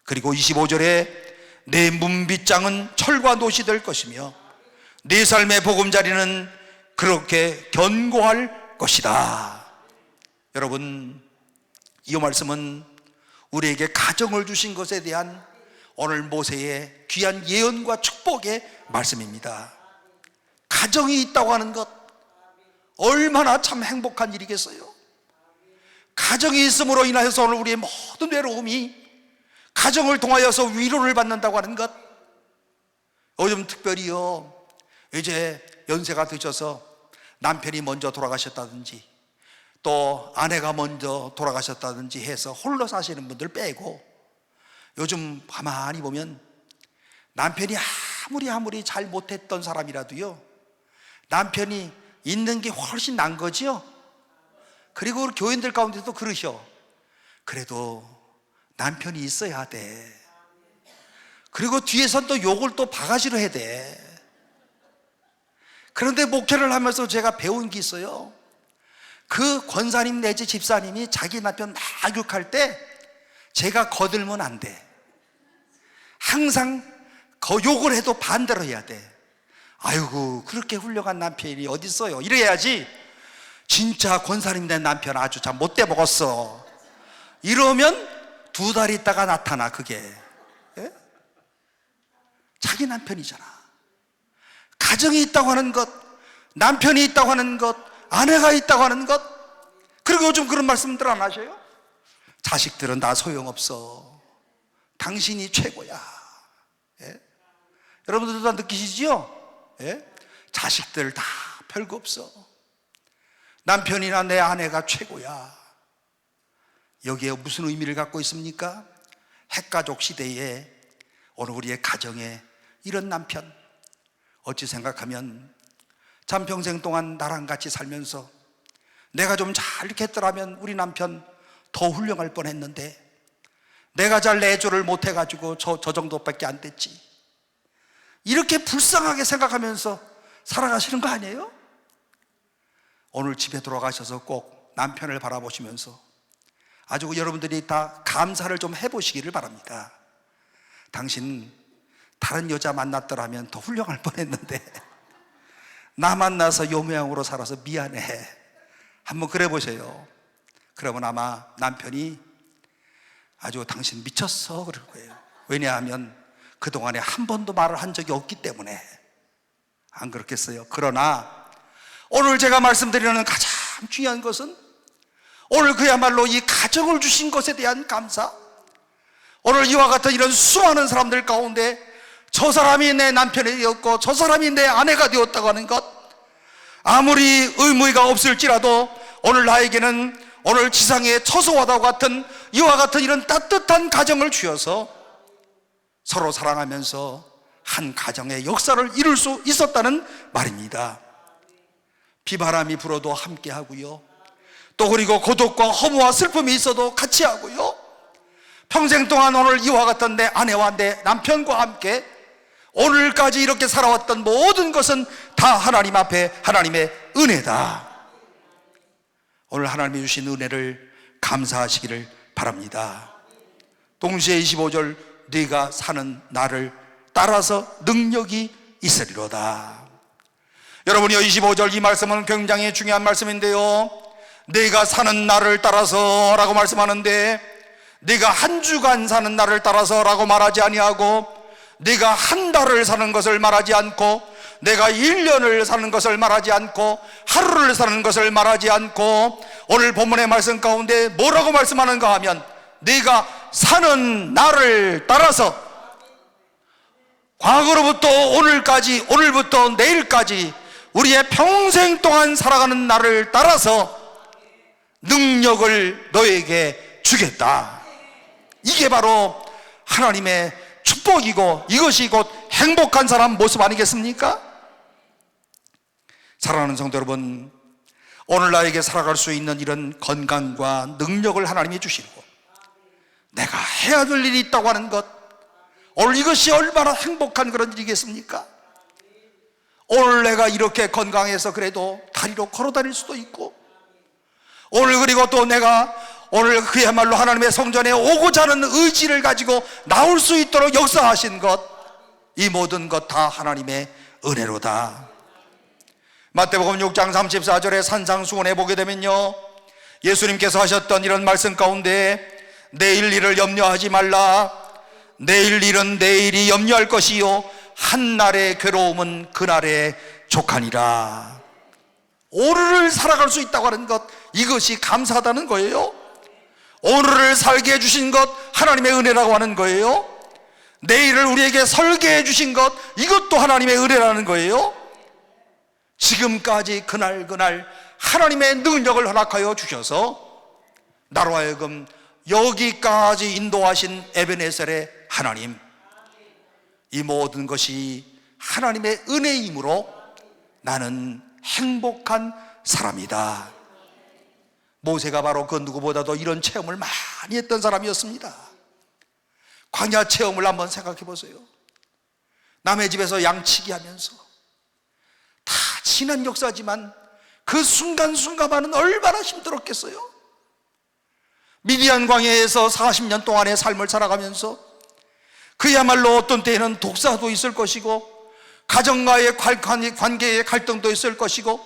그리고 25절에 내 문빗장은 철과 놋이 될 것이며 내 삶의 보금자리는 그렇게 견고할 것이다. 여러분, 이 말씀은 우리에게 가정을 주신 것에 대한 오늘 모세의 귀한 예언과 축복의 말씀입니다. 가정이 있다고 하는 것, 얼마나 참 행복한 일이겠어요. 가정이 있음으로 인하여서 오늘 우리의 모든 외로움이 가정을 통하여서 위로를 받는다고 하는 것, 요즘 특별히요, 이제 연세가 드셔서 남편이 먼저 돌아가셨다든지 또 아내가 먼저 돌아가셨다든지 해서 홀로 사시는 분들 빼고, 요즘 가만히 보면 남편이 아무리 잘 못했던 사람이라도요, 남편이 있는 게 훨씬 난 거지요. 그리고 교인들 가운데도 그러셔. 그래도 남편이 있어야 돼. 그리고 뒤에선 또 욕을 또 바가지로 해야 돼. 그런데 목회를 하면서 제가 배운 게 있어요. 그 권사님 내지 집사님이 자기 남편 막 욕할 때 제가 거들면 안 돼. 항상 욕을 해도 반대로 해야 돼. 아이고, 그렇게 훌륭한 남편이 어디 있어요, 이래야지. 진짜 권사님 된 남편 아주 참 못돼 먹었어, 이러면 2달 있다가 나타나. 그게 자기 남편이잖아. 가정이 있다고 하는 것, 남편이 있다고 하는 것, 아내가 있다고 하는 것. 그리고 요즘 그런 말씀들 안 하셔요? 자식들은 다 소용없어, 당신이 최고야. 예? 여러분들도 다 느끼시지요? 예? 자식들 다 별거 없어, 남편이나 내 아내가 최고야. 여기에 무슨 의미를 갖고 있습니까? 핵가족 시대에 오늘 우리의 가정에 이런 남편, 어찌 생각하면 참 평생 동안 나랑 같이 살면서 내가 좀 잘 이렇게 했더라면 우리 남편 더 훌륭할 뻔했는데 내가 잘 내조를 못해가지고 저 정도밖에 안 됐지, 이렇게 불쌍하게 생각하면서 살아가시는 거 아니에요? 오늘 집에 돌아가셔서 꼭 남편을 바라보시면서 아주 여러분들이 다 감사를 좀 해보시기를 바랍니다. 당신 다른 여자 만났더라면 더 훌륭할 뻔했는데 나 만나서 요 모양으로 살아서 미안해. 한번 그래 보세요. 그러면 아마 남편이 아주 당신 미쳤어 그럴 거예요. 왜냐하면 그동안에 한 번도 말을 한 적이 없기 때문에. 안 그렇겠어요? 그러나 오늘 제가 말씀드리는 가장 중요한 것은 오늘 그야말로 이 가정을 주신 것에 대한 감사. 오늘 이와 같은 이런 수많은 사람들 가운데 저 사람이 내 남편이 되었고 저 사람이 내 아내가 되었다고 하는 것, 아무리 의무가 없을지라도 오늘 나에게는 오늘 지상의 처소와도 같은 이와 같은 이런 따뜻한 가정을 주셔서 서로 사랑하면서 한 가정의 역사를 이룰 수 있었다는 말입니다. 비바람이 불어도 함께 하고요, 또 그리고 고독과 허무와 슬픔이 있어도 같이 하고요, 평생 동안 오늘 이와 같은 내 아내와 내 남편과 함께 오늘까지 이렇게 살아왔던 모든 것은 다 하나님 앞에 하나님의 은혜다. 오늘 하나님이 주신 은혜를 감사하시기를 바랍니다. 동시에 25절 네가 사는 날을 따라서 능력이 있으리로다. 여러분이 25절 이 말씀은 굉장히 중요한 말씀인데요, 네가 사는 날을 따라서 라고 말씀하는데, 네가 한 주간 사는 날을 따라서 라고 말하지 아니하고, 네가 한 달을 사는 것을 말하지 않고, 내가 1년을 사는 것을 말하지 않고, 하루를 사는 것을 말하지 않고, 오늘 본문의 말씀 가운데 뭐라고 말씀하는가 하면 네가 사는 날을 따라서, 과거로부터 오늘까지, 오늘부터 내일까지 우리의 평생 동안 살아가는 날을 따라서 능력을 너에게 주겠다. 이게 바로 하나님의 축복이고 이것이 곧 행복한 사람 모습 아니겠습니까? 사랑하는 성도 여러분, 오늘 나에게 살아갈 수 있는 이런 건강과 능력을 하나님이 주시고 내가 해야 될 일이 있다고 하는 것, 오늘 이것이 얼마나 행복한 그런 일이겠습니까? 오늘 내가 이렇게 건강해서 그래도 다리로 걸어 다닐 수도 있고, 오늘 그리고 또 내가 오늘 그야말로 하나님의 성전에 오고자 하는 의지를 가지고 나올 수 있도록 역사하신 것, 이 모든 것 다 하나님의 은혜로다. 마태복음 6장 34절에 산상수훈에 보게 되면요, 예수님께서 하셨던 이런 말씀 가운데 내일 일을 염려하지 말라. 내일 일은 내일이 염려할 것이요 한날의 괴로움은 그날의 족하니라. 오늘을 살아갈 수 있다고 하는 것, 이것이 감사하다는 거예요. 오늘을 살게 해주신 것, 하나님의 은혜라고 하는 거예요. 내일을 우리에게 설계해 주신 것, 이것도 하나님의 은혜라는 거예요. 지금까지 그날 하나님의 능력을 허락하여 주셔서 나로 하여금 여기까지 인도하신 에베네셀의 하나님, 이 모든 것이 하나님의 은혜이므로 나는 행복한 사람이다. 모세가 바로 그 누구보다도 이런 체험을 많이 했던 사람이었습니다. 광야 체험을 한번 생각해 보세요. 남의 집에서 양치기 하면서, 다 지난 역사지만 그 순간순간만은 얼마나 힘들었겠어요. 미디안 광야에서 40년 동안의 삶을 살아가면서 그야말로 어떤 때에는 독사도 있을 것이고 가정과의 관계의 갈등도 있을 것이고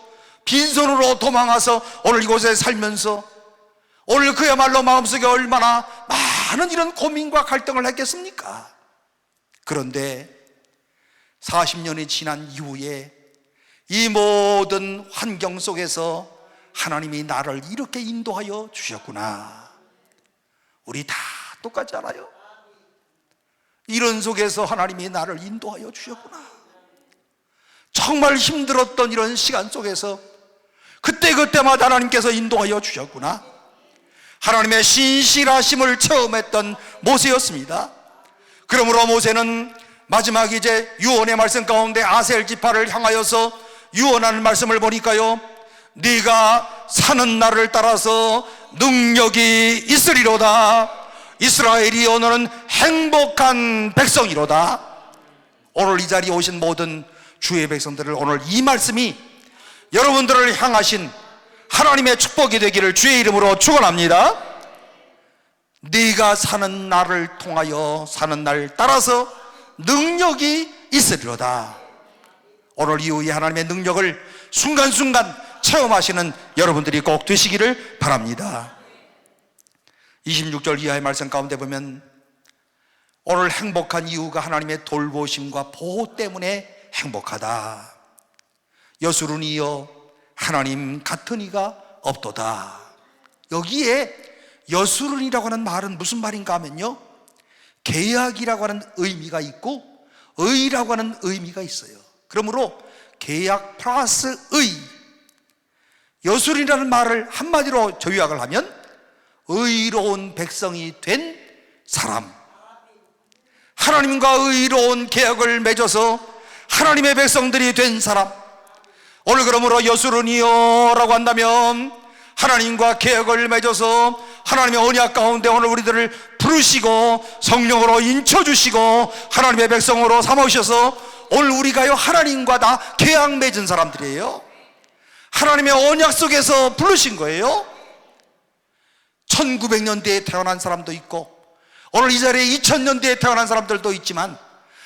빈손으로 도망와서 오늘 이곳에 살면서 오늘 그야말로 마음속에 얼마나 많은 이런 고민과 갈등을 했겠습니까? 그런데 40년이 지난 이후에 이 모든 환경 속에서 하나님이 나를 이렇게 인도하여 주셨구나. 우리 다 똑같지 않아요? 이런 속에서 하나님이 나를 인도하여 주셨구나. 정말 힘들었던 이런 시간 속에서 그때마다 하나님께서 인도하여 주셨구나. 하나님의 신실하심을 체험했던 모세였습니다. 그러므로 모세는 마지막 이제 유언의 말씀 가운데 아셀 지파를 향하여서 유언하는 말씀을 보니까요, 네가 사는 날을 따라서 능력이 있으리로다. 이스라엘이여 너는 행복한 백성이로다. 오늘 이 자리에 오신 모든 주의 백성들을 오늘 이 말씀이 여러분들을 향하신 하나님의 축복이 되기를 주의 이름으로 축원합니다. 네가 사는 날을 통하여 사는 날 따라서 능력이 있으리로다. 오늘 이후에 하나님의 능력을 순간순간 체험하시는 여러분들이 꼭 되시기를 바랍니다. 26절 이하의 말씀 가운데 보면 오늘 행복한 이유가 하나님의 돌보심과 보호 때문에 행복하다. 여수run이여 하나님 같은 이가 없도다. 여기에 여수run이라고 하는 말은 무슨 말인가 하면요, 계약이라고 하는 의미가 있고 의라고 하는 의미가 있어요. 그러므로 계약 플러스 의, 여수run이라는 말을 한마디로 조약을 하면 의로운 백성이 된 사람, 하나님과 의로운 계약을 맺어서 하나님의 백성들이 된 사람. 오늘 그러므로 여수run이여 라고 한다면 하나님과 계약을 맺어서 하나님의 언약 가운데 오늘 우리들을 부르시고 성령으로 인쳐주시고 하나님의 백성으로 삼으셔서 오늘 우리가요 하나님과 다 계약 맺은 사람들이에요. 하나님의 언약 속에서 부르신 거예요. 1900년대에 태어난 사람도 있고 오늘 이 자리에 2000년대에 태어난 사람들도 있지만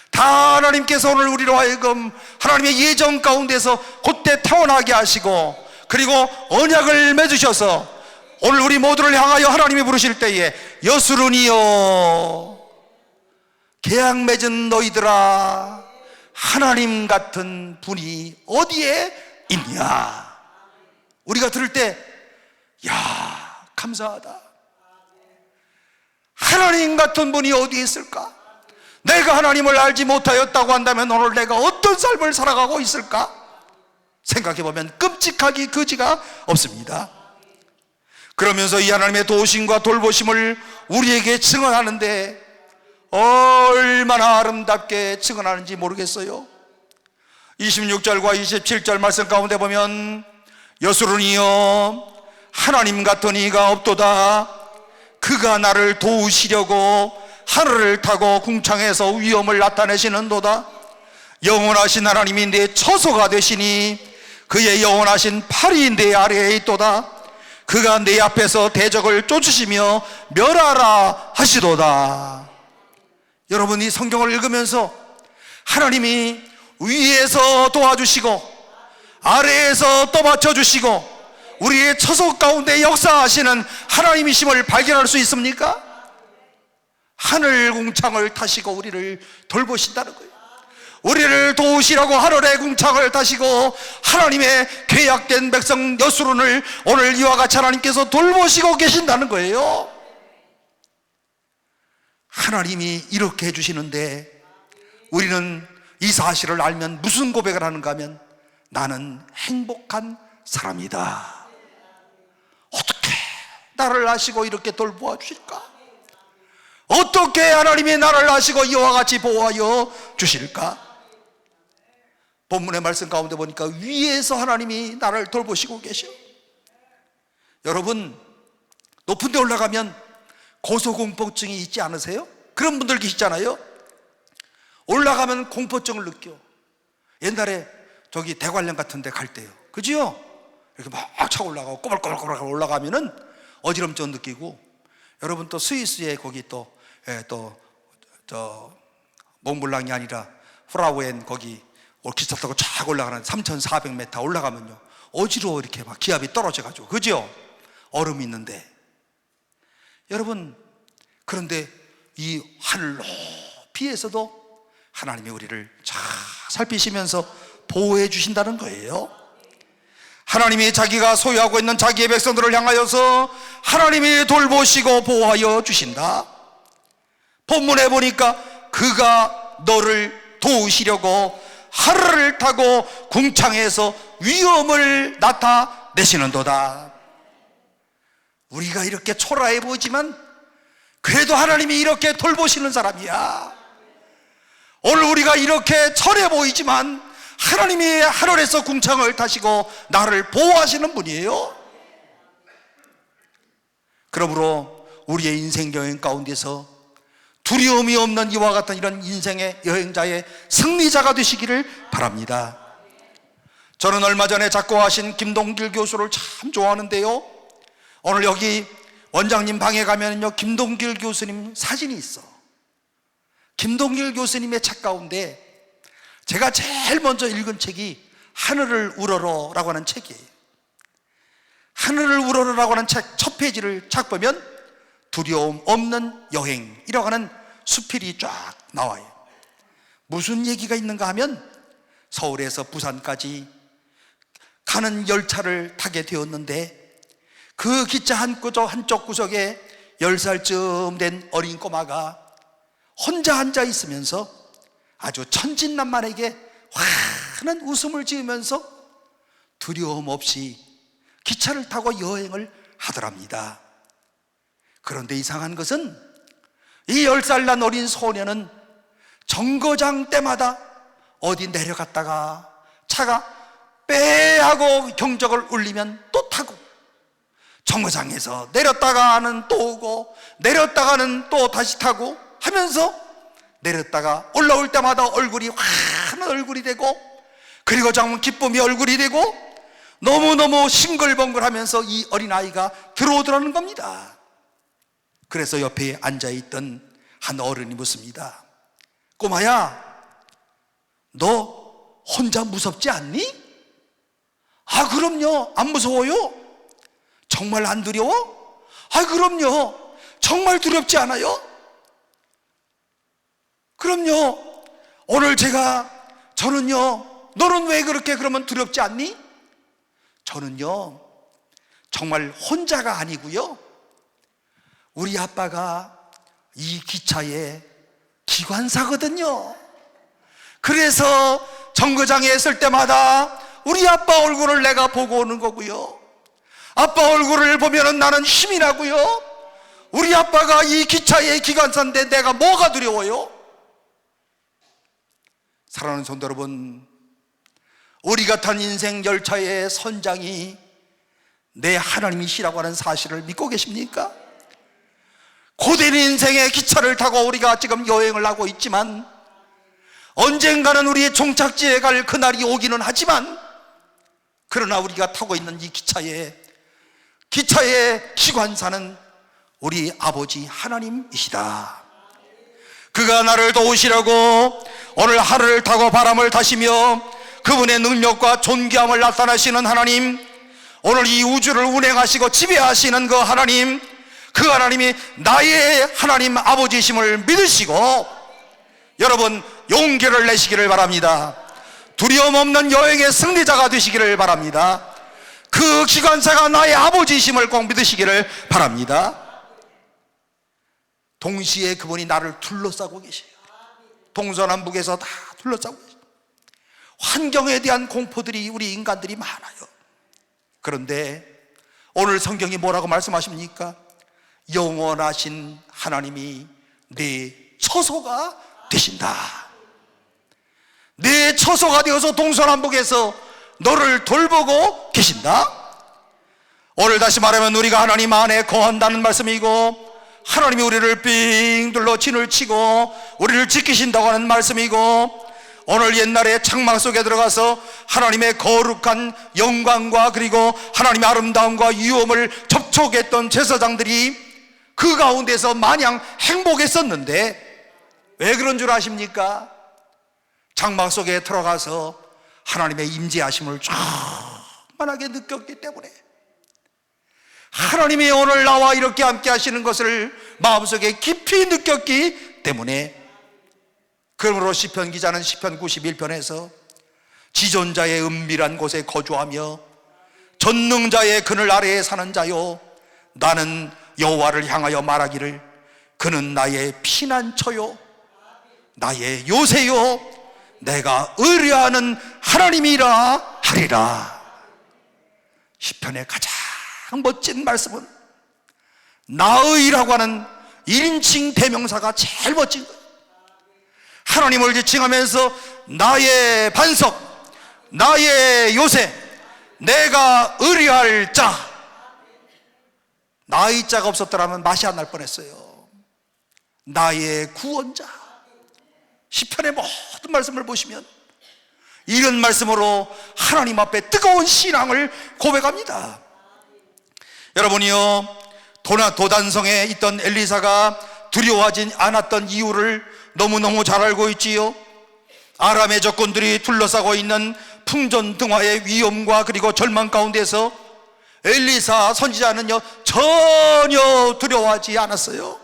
다 하나님께서 오늘 우리로 하여금 하나님의 예정 가운데서 그때 태어나게 하시고 그리고 언약을 맺으셔서 오늘 우리 모두를 향하여 하나님이 부르실 때에 여수run이여 계약 맺은 너희들아 하나님 같은 분이 어디에 있냐. 우리가 들을 때 야 감사하다. 하나님 같은 분이 어디에 있을까? 내가 하나님을 알지 못하였다고 한다면 오늘 내가 어떤 삶을 살아가고 있을까? 생각해보면 끔찍하기 그지가 없습니다. 그러면서 이 하나님의 도우심과 돌보심을 우리에게 증언하는데 얼마나 아름답게 증언하는지 모르겠어요. 26절과 27절 말씀 가운데 보면 여수론이여 하나님 같은 이가 없도다. 그가 나를 도우시려고 하늘을 타고 궁창에서 위엄을 나타내시는도다. 영원하신 하나님이 내 처소가 되시니 그의 영원하신 팔이 내 아래에 있도다. 그가 내 앞에서 대적을 쫓으시며 멸하라 하시도다. 여러분, 이 성경을 읽으면서 하나님이 위에서 도와주시고 아래에서 떠받쳐주시고 우리의 처소 가운데 역사하시는 하나님이심을 발견할 수 있습니까? 하늘 궁창을 타시고 우리를 돌보신다는 거예요. 우리를 도우시라고 하늘의 궁창을 타시고 하나님의 계약된 백성 여수론을 오늘 이와 같이 하나님께서 돌보시고 계신다는 거예요. 하나님이 이렇게 해주시는데 우리는 이 사실을 알면 무슨 고백을 하는가 하면 나는 행복한 사람이다. 어떻게 나를 아시고 이렇게 돌보아 주실까? 어떻게 하나님이 나를 아시고 이와 같이 보호하여 주실까? 본문의 말씀 가운데 보니까 위에서 하나님이 나를 돌보시고 계셔. 여러분, 높은 데 올라가면 고소공포증이 있지 않으세요? 그런 분들 계시잖아요. 올라가면 공포증을 느껴. 옛날에 저기 대관령 같은 데 갈 때요, 그지요? 이렇게 막 차 올라가고 꼬불꼬불꼬불 올라가면은 어지럼증 느끼고, 여러분 또 스위스에 거기 저 몽블랑이 아니라 프라우엔 거기 기차 타고 쫙 올라가는 3,400m 올라가면요 어지러워. 이렇게 막 기압이 떨어져가지고, 그죠? 얼음이 있는데. 여러분, 그런데 이 하늘 높이에서도 하나님이 우리를 잘 살피시면서 보호해 주신다는 거예요. 하나님이 자기가 소유하고 있는 자기의 백성들을 향하여서 하나님이 돌보시고 보호하여 주신다. 본문에 보니까 그가 너를 도우시려고 하늘을 타고 궁창에서 위엄을 나타내시는도다. 우리가 이렇게 초라해 보이지만 그래도 하나님이 이렇게 돌보시는 사람이야. 오늘 우리가 이렇게 철해 보이지만 하나님이 하늘에서 궁창을 타시고 나를 보호하시는 분이에요. 그러므로 우리의 인생 여행 가운데서 두려움이 없는 이와 같은 이런 인생의 여행자의 승리자가 되시기를 바랍니다. 저는 얼마 전에 작고하신 김동길 교수를 참 좋아하는데요, 오늘 여기 원장님 방에 가면요 김동길 교수님 사진이 있어. 김동길 교수님의 책 가운데 제가 제일 먼저 읽은 책이 하늘을 우러러라고 하는 책이에요. 하늘을 우러러라고 하는 책 첫 페이지를 쫙 보면 두려움 없는 여행이라고 하는 수필이 쫙 나와요. 무슨 얘기가 있는가 하면 서울에서 부산까지 가는 열차를 타게 되었는데 그 기차 한쪽 구석에 10살쯤 된 어린 꼬마가 혼자 앉아 있으면서 아주 천진난만하게 환한 웃음을 지으면서 두려움 없이 기차를 타고 여행을 하더랍니다. 그런데 이상한 것은 이 10살 난 어린 소녀는 정거장 때마다 어디 내려갔다가 차가 빼 하고 경적을 울리면 또 타고, 정거장에서 내렸다가는 또 오고 내렸다가는 또 다시 타고 하면서 내렸다가 올라올 때마다 얼굴이 환한 얼굴이 되고, 그리고 정말 기쁨이 얼굴이 되고 너무너무 싱글벙글하면서 이 어린아이가 들어오더라는 겁니다. 그래서 옆에 앉아있던 한 어른이 묻습니다. 꼬마야, 너 혼자 무섭지 않니? 아, 그럼요. 안 무서워요? 정말 안 두려워? 아, 그럼요. 정말 두렵지 않아요? 그럼요. 오늘 저는요, 너는 왜 그렇게 그러면 두렵지 않니? 저는요, 정말 혼자가 아니고요, 우리 아빠가 이 기차의 기관사거든요. 그래서 정거장에 있을 때마다 우리 아빠 얼굴을 내가 보고 오는 거고요, 아빠 얼굴을 보면은 나는 힘이 나고요, 우리 아빠가 이 기차의 기관사인데 내가 뭐가 두려워요? 사랑하는 성도 여러분, 우리가 탄 인생 열차의 선장이 내 하나님이시라고 하는 사실을 믿고 계십니까? 고된 인생의 기차를 타고 우리가 지금 여행을 하고 있지만 언젠가는 우리의 종착지에 갈 그날이 오기는 하지만, 그러나 우리가 타고 있는 이 기차의 기관사는 우리 아버지 하나님이시다. 그가 나를 도우시려고 오늘 하늘을 타고 바람을 타시며 그분의 능력과 존귀함을 나타내시는 하나님, 오늘 이 우주를 운행하시고 지배하시는 그 하나님, 그 하나님이 나의 하나님 아버지심을 믿으시고 여러분 용기를 내시기를 바랍니다. 두려움 없는 여행의 승리자가 되시기를 바랍니다. 그 기관사가 나의 아버지심을 꼭 믿으시기를 바랍니다. 동시에 그분이 나를 둘러싸고 계세요. 동서남북에서 다 둘러싸고 계세요. 환경에 대한 공포들이 우리 인간들이 많아요. 그런데 오늘 성경이 뭐라고 말씀하십니까? 영원하신 하나님이 내 처소가 되신다. 내 처소가 되어서 동서남북에서 너를 돌보고 계신다. 오늘 다시 말하면 우리가 하나님 안에 거한다는 말씀이고, 하나님이 우리를 삥 둘러 진을 치고 우리를 지키신다고 하는 말씀이고, 오늘 옛날에 장막 속에 들어가서 하나님의 거룩한 영광과 그리고 하나님의 아름다움과 위엄을 접촉했던 제사장들이 그 가운데서 마냥 행복했었는데, 왜 그런 줄 아십니까? 장막 속에 들어가서 하나님의 임재하심을 충만하게 느꼈기 때문에, 하나님이 오늘 나와 이렇게 함께 하시는 것을 마음속에 깊이 느꼈기 때문에, 그러므로 시편 기자는 시편 91편에서 지존자의 은밀한 곳에 거주하며 전능자의 그늘 아래에 사는 자요, 나는 여호와를 향하여 말하기를 그는 나의 피난처요 나의 요새요 내가 의뢰하는 하나님이라 하리라. 시편의 가장 멋진 말씀은 나의라고 하는 1인칭 대명사가 제일 멋진 거예요. 하나님을 지칭하면서 나의 반석, 나의 요새, 내가 의뢰할 자. 나의 자가 없었더라면 맛이 안 날 뻔했어요. 나의 구원자. 시편의 모든 말씀을 보시면 이런 말씀으로 하나님 앞에 뜨거운 신앙을 고백합니다. 여러분이요, 도단성에 있던 엘리사가 두려워하지 않았던 이유를 너무너무 잘 알고 있지요. 아람의 적군들이 둘러싸고 있는 풍전등화의 위험과 그리고 절망 가운데서 엘리사 선지자는요 전혀 두려워하지 않았어요.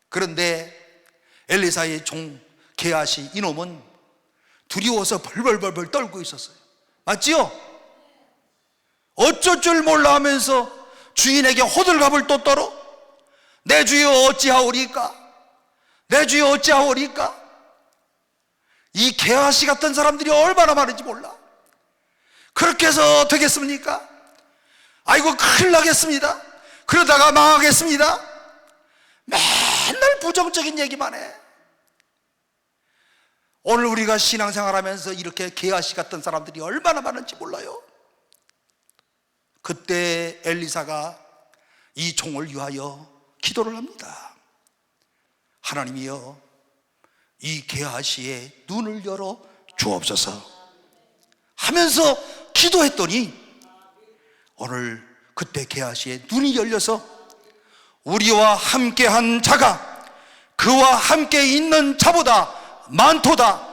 그런데 엘리사의 종 게하시 이놈은 두려워서 벌벌벌벌 떨고 있었어요. 맞지요? 어쩔 줄 몰라 하면서 주인에게 호들갑을 또 떨어 내 주여 어찌하오리까, 내 주여 어찌하오리까. 이 게하시 같은 사람들이 얼마나 많은지 몰라. 그렇게 해서 되겠습니까? 아이고 큰일 나겠습니다, 그러다가 망하겠습니다. 맨날 부정적인 얘기만 해. 오늘 우리가 신앙생활하면서 이렇게 게하시 같은 사람들이 얼마나 많은지 몰라요. 그때 엘리사가 이 종을 위하여 기도를 합니다. 하나님이여, 이 게하시의 눈을 열어 주옵소서 하면서 기도했더니 오늘 그때 게하시의 눈이 열려서 우리와 함께한 자가 그와 함께 있는 자보다 많도다.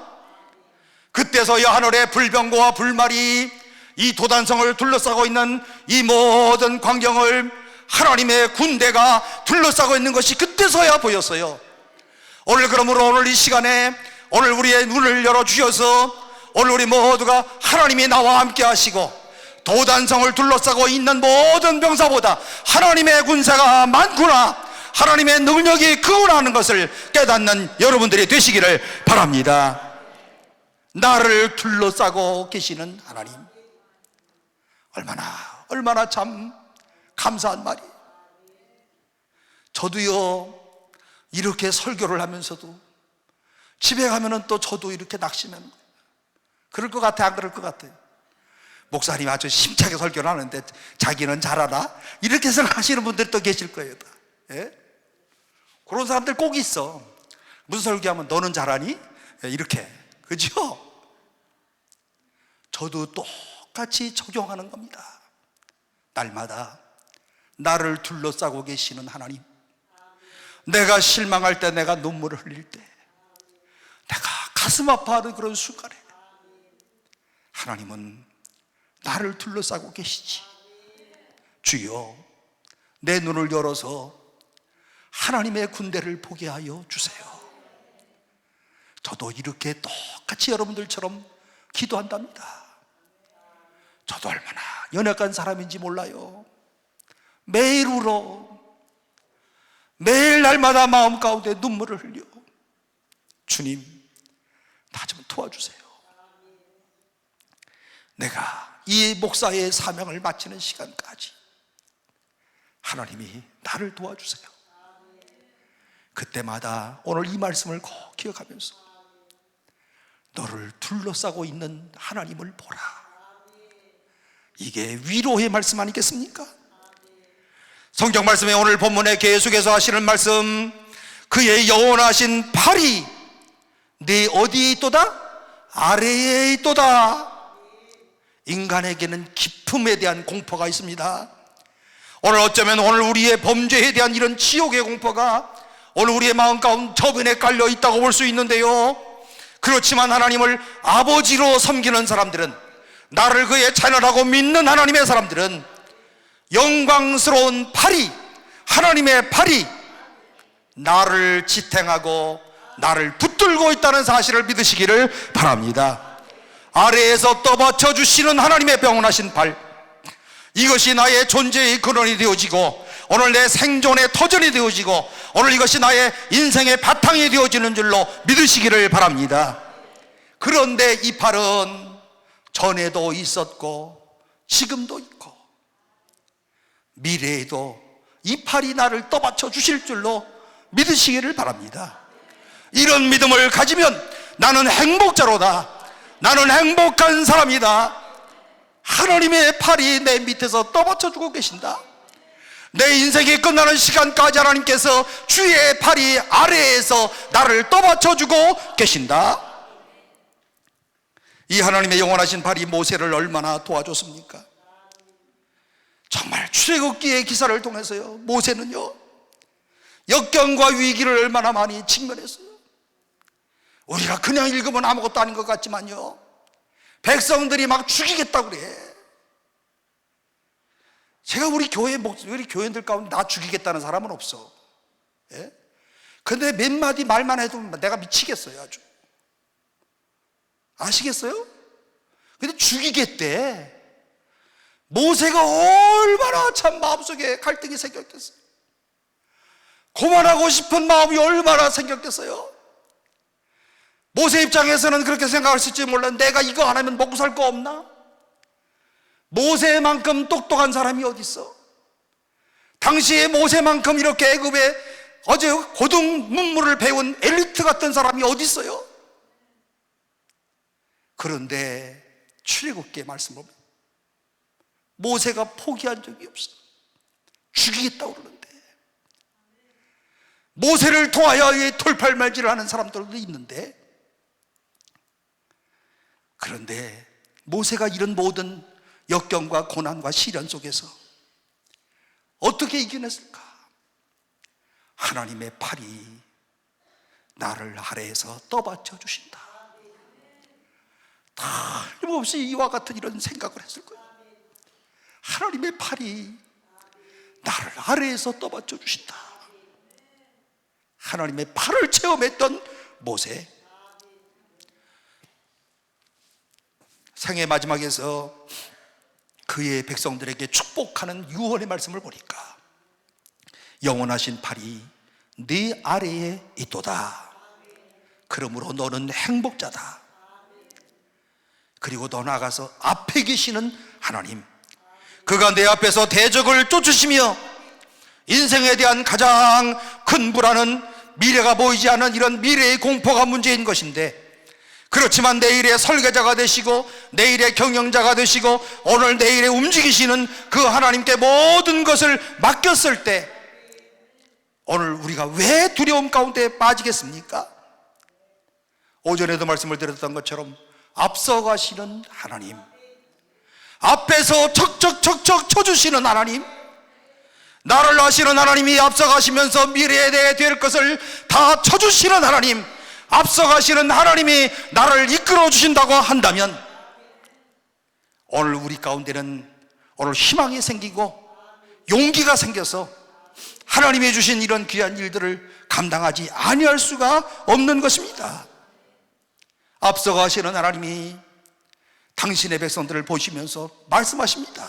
그때서야 하늘의 불병거와 불말이 이 도단성을 둘러싸고 있는 이 모든 광경을 하나님의 군대가 둘러싸고 있는 것이 그때서야 보였어요. 오늘 그러므로 오늘 이 시간에 오늘 우리의 눈을 열어주셔서 오늘 우리 모두가 하나님이 나와 함께 하시고 도단성을 둘러싸고 있는 모든 병사보다 하나님의 군사가 많구나, 하나님의 능력이 크구나하는 것을 깨닫는 여러분들이 되시기를 바랍니다. 나를 둘러싸고 계시는 하나님, 얼마나 참 감사한 말이에요. 저도요 이렇게 설교를 하면서도 집에 가면은 또 저도 이렇게 낙심하는 거예요. 그럴 것 같아, 안 그럴 것 같아요? 목사님 아주 심차게 설교를 하는데 자기는 잘하나? 이렇게 생각하시는 분들이 또 계실 거예요. 예? 그런 사람들 꼭 있어. 무슨 설교하면 너는 잘하니? 이렇게. 그죠? 저도 똑같이 적용하는 겁니다. 날마다 나를 둘러싸고 계시는 하나님, 내가 실망할 때, 내가 눈물을 흘릴 때, 내가 가슴 아파하는 그런 순간에 하나님은 나를 둘러싸고 계시지. 주여, 내 눈을 열어서 하나님의 군대를 보게 하여 주세요. 저도 이렇게 똑같이 여러분들처럼 기도한답니다. 저도 얼마나 연약한 사람인지 몰라요. 매일 울어, 매일 날마다 마음 가운데 눈물을 흘려. 주님, 나 좀 도와주세요. 내가 이 목사의 사명을 마치는 시간까지 하나님이 나를 도와주세요. 그때마다 오늘 이 말씀을 꼭 기억하면서 너를 둘러싸고 있는 하나님을 보라. 이게 위로의 말씀 아니겠습니까? 성경 말씀에 오늘 본문에 계속해서 하시는 말씀, 그의 영원하신 팔이 네 어디에 있도다? 아래에 있도다. 인간에게는 기쁨에 대한 공포가 있습니다. 오늘 어쩌면 오늘 우리의 범죄에 대한 이런 지옥의 공포가 오늘 우리의 마음 가운데 저변에 깔려 있다고 볼 수 있는데요, 그렇지만 하나님을 아버지로 섬기는 사람들은, 나를 그의 자녀라고 믿는 하나님의 사람들은 영광스러운 팔이, 하나님의 팔이 나를 지탱하고 나를 붙들고 있다는 사실을 믿으시기를 바랍니다. 아래에서 떠받쳐 주시는 하나님의 병원하신 팔, 이것이 나의 존재의 근원이 되어지고 오늘 내 생존의 터전이 되어지고 오늘 이것이 나의 인생의 바탕이 되어지는 줄로 믿으시기를 바랍니다. 그런데 이 팔은 전에도 있었고 지금도 있고 미래에도 이 팔이 나를 떠받쳐 주실 줄로 믿으시기를 바랍니다. 이런 믿음을 가지면 나는 행복자로다, 나는 행복한 사람이다. 하나님의 팔이 내 밑에서 떠받쳐 주고 계신다. 내 인생이 끝나는 시간까지 하나님께서 주의 팔이 아래에서 나를 떠받쳐 주고 계신다. 이 하나님의 영원하신 팔이 모세를 얼마나 도와줬습니까? 정말 출애굽기의 기사를 통해서요, 모세는요 역경과 위기를 얼마나 많이 직면했어요. 우리가 그냥 읽으면 아무것도 아닌 것 같지만요, 백성들이 막 죽이겠다고 그래. 제가 우리 교회들 가운데 나 죽이겠다는 사람은 없어. 예? 근데 몇 마디 말만 해도 내가 미치겠어요, 아주. 아시겠어요? 근데 죽이겠대. 모세가 얼마나 참 마음속에 갈등이 생겼겠어요. 고만하고 싶은 마음이 얼마나 생겼겠어요. 모세 입장에서는 그렇게 생각했을지 몰라. 내가 이거 안 하면 먹고 살 거 없나? 모세만큼 똑똑한 사람이 어디 있어? 당시에 모세만큼 이렇게 애굽에 어제 고등 문물을 배운 엘리트 같은 사람이 어디 있어요? 그런데 출애굽기의 말씀을 보면 모세가 포기한 적이 없어. 죽이겠다고 그러는데 모세를 통하여 돌팔매질을 하는 사람들도 있는데, 그런데 모세가 이런 모든 역경과 고난과 시련 속에서 어떻게 이겨냈을까? 하나님의 팔이 나를 아래에서 떠받쳐 주신다. 틀림없이 이와 같은 이런 생각을 했을 거예요. 하나님의 팔이 나를 아래에서 떠받쳐 주신다. 하나님의 팔을 체험했던 모세. 생의 마지막에서 그의 백성들에게 축복하는 유언의 말씀을 보니까 영원하신 팔이 네 아래에 있도다. 그러므로 너는 행복자다. 그리고 더 나아가서 앞에 계시는 하나님, 그가 내 앞에서 대적을 쫓으시며 인생에 대한 가장 큰 불안은 미래가 보이지 않는 이런 미래의 공포가 문제인 것인데, 그렇지만 내일의 설계자가 되시고 내일의 경영자가 되시고 오늘 내일에 움직이시는 그 하나님께 모든 것을 맡겼을 때 오늘 우리가 왜 두려움 가운데 빠지겠습니까? 오전에도 말씀을 드렸던 것처럼 앞서가시는 하나님, 앞에서 척척척척 쳐주시는 하나님, 나를 아시는 하나님이 앞서가시면서 미래에 대해 될 것을 다 쳐주시는 하나님, 앞서가시는 하나님이 나를 이끌어 주신다고 한다면 오늘 우리 가운데는 오늘 희망이 생기고 용기가 생겨서 하나님이 주신 이런 귀한 일들을 감당하지 아니할 수가 없는 것입니다. 앞서가시는 하나님이 당신의 백성들을 보시면서 말씀하십니다.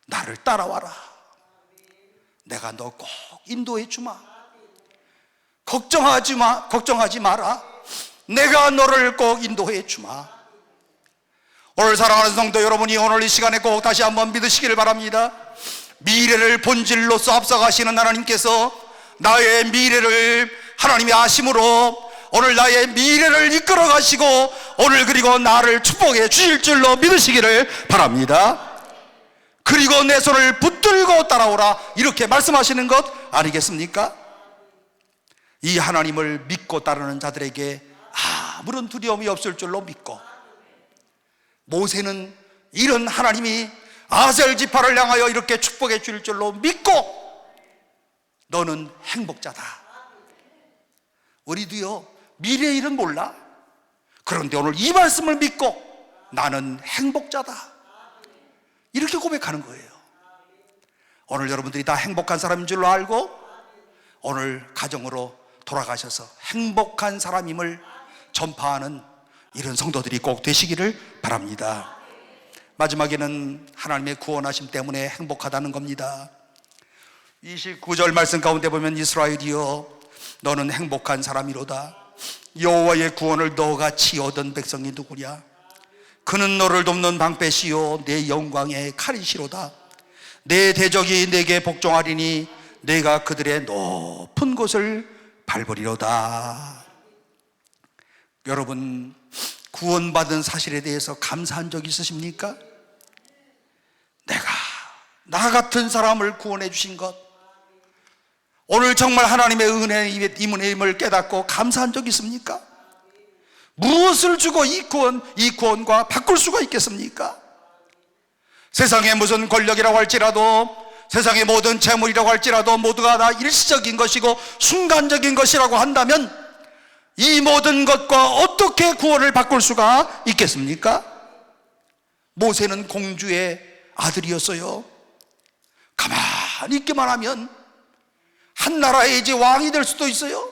나를 따라와라. 내가 너 꼭 인도해 주마. 걱정하지 마라. 내가 너를 꼭 인도해 주마. 오늘 사랑하는 성도 여러분이 오늘 이 시간에 꼭 다시 한번 믿으시기를 바랍니다. 미래를 본질로서 앞서가시는 하나님께서 나의 미래를 하나님이 아심으로 오늘 나의 미래를 이끌어 가시고 오늘 그리고 나를 축복해 주실 줄로 믿으시기를 바랍니다. 그리고 내 손을 붙들고 따라오라, 이렇게 말씀하시는 것 아니겠습니까? 이 하나님을 믿고 따르는 자들에게 아무런 두려움이 없을 줄로 믿고, 모세는 이런 하나님이 아셀 지파를 향하여 이렇게 축복해 줄 줄로 믿고 너는 행복자다. 우리도요, 미래의 일은 몰라. 그런데 오늘 이 말씀을 믿고 나는 행복자다, 이렇게 고백하는 거예요. 오늘 여러분들이 다 행복한 사람인 줄로 알고 오늘 가정으로 돌아가셔서 행복한 사람임을 전파하는 이런 성도들이 꼭 되시기를 바랍니다. 마지막에는 하나님의 구원하심 때문에 행복하다는 겁니다. 29절 말씀 가운데 보면 이스라엘이여 너는 행복한 사람이로다. 여호와의 구원을 너같이 얻은 백성이 누구냐? 그는 너를 돕는 방패시요 내 영광의 칼이시로다. 내 대적이 내게 복종하리니 내가 그들의 높은 곳을 밟으리로다. 여러분, 구원받은 사실에 대해서 감사한 적 있으십니까? 내가 나 같은 사람을 구원해 주신 것, 오늘 정말 하나님의 은혜의 임을 깨닫고 감사한 적 있습니까? 무엇을 주고 이 구원과 바꿀 수가 있겠습니까? 세상의 무슨 권력이라고 할지라도, 세상의 모든 재물이라고 할지라도 모두가 다 일시적인 것이고 순간적인 것이라고 한다면 이 모든 것과 어떻게 구원을 바꿀 수가 있겠습니까? 모세는 공주의 아들이었어요. 가만히 있기만 하면 한 나라의 이제 왕이 될 수도 있어요.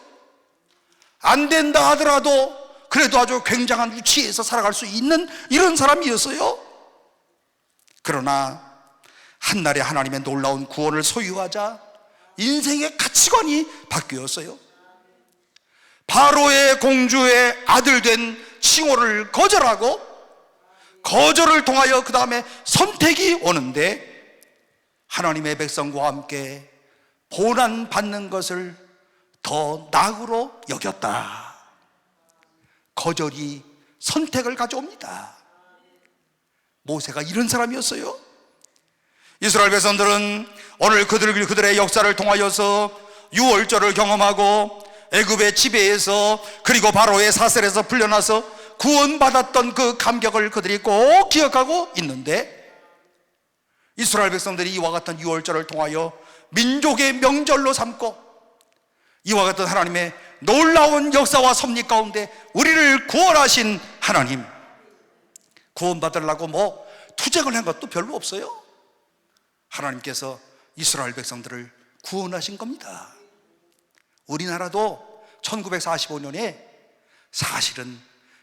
안 된다 하더라도 그래도 아주 굉장한 위치에서 살아갈 수 있는 이런 사람이었어요. 그러나 한날에 하나님의 놀라운 구원을 소유하자 인생의 가치관이 바뀌었어요. 바로의 공주의 아들 된 칭호를 거절하고 거절을 통하여 그 다음에 선택이 오는데 하나님의 백성과 함께 고난 받는 것을 더 낙으로 여겼다. 거절이 선택을 가져옵니다. 모세가 이런 사람이었어요. 이스라엘 백성들은 오늘 그들의 역사를 통하여서 유월절을 경험하고 애굽의 지배에서 그리고 바로의 사슬에서 풀려나서 구원받았던 그 감격을 그들이 꼭 기억하고 있는데, 이스라엘 백성들이 이와 같은 유월절을 통하여 민족의 명절로 삼고 이와 같은 하나님의 놀라운 역사와 섭리 가운데 우리를 구원하신 하나님, 구원받으려고 투쟁을 한 것도 별로 없어요. 하나님께서 이스라엘 백성들을 구원하신 겁니다. 우리나라도 1945년에 사실은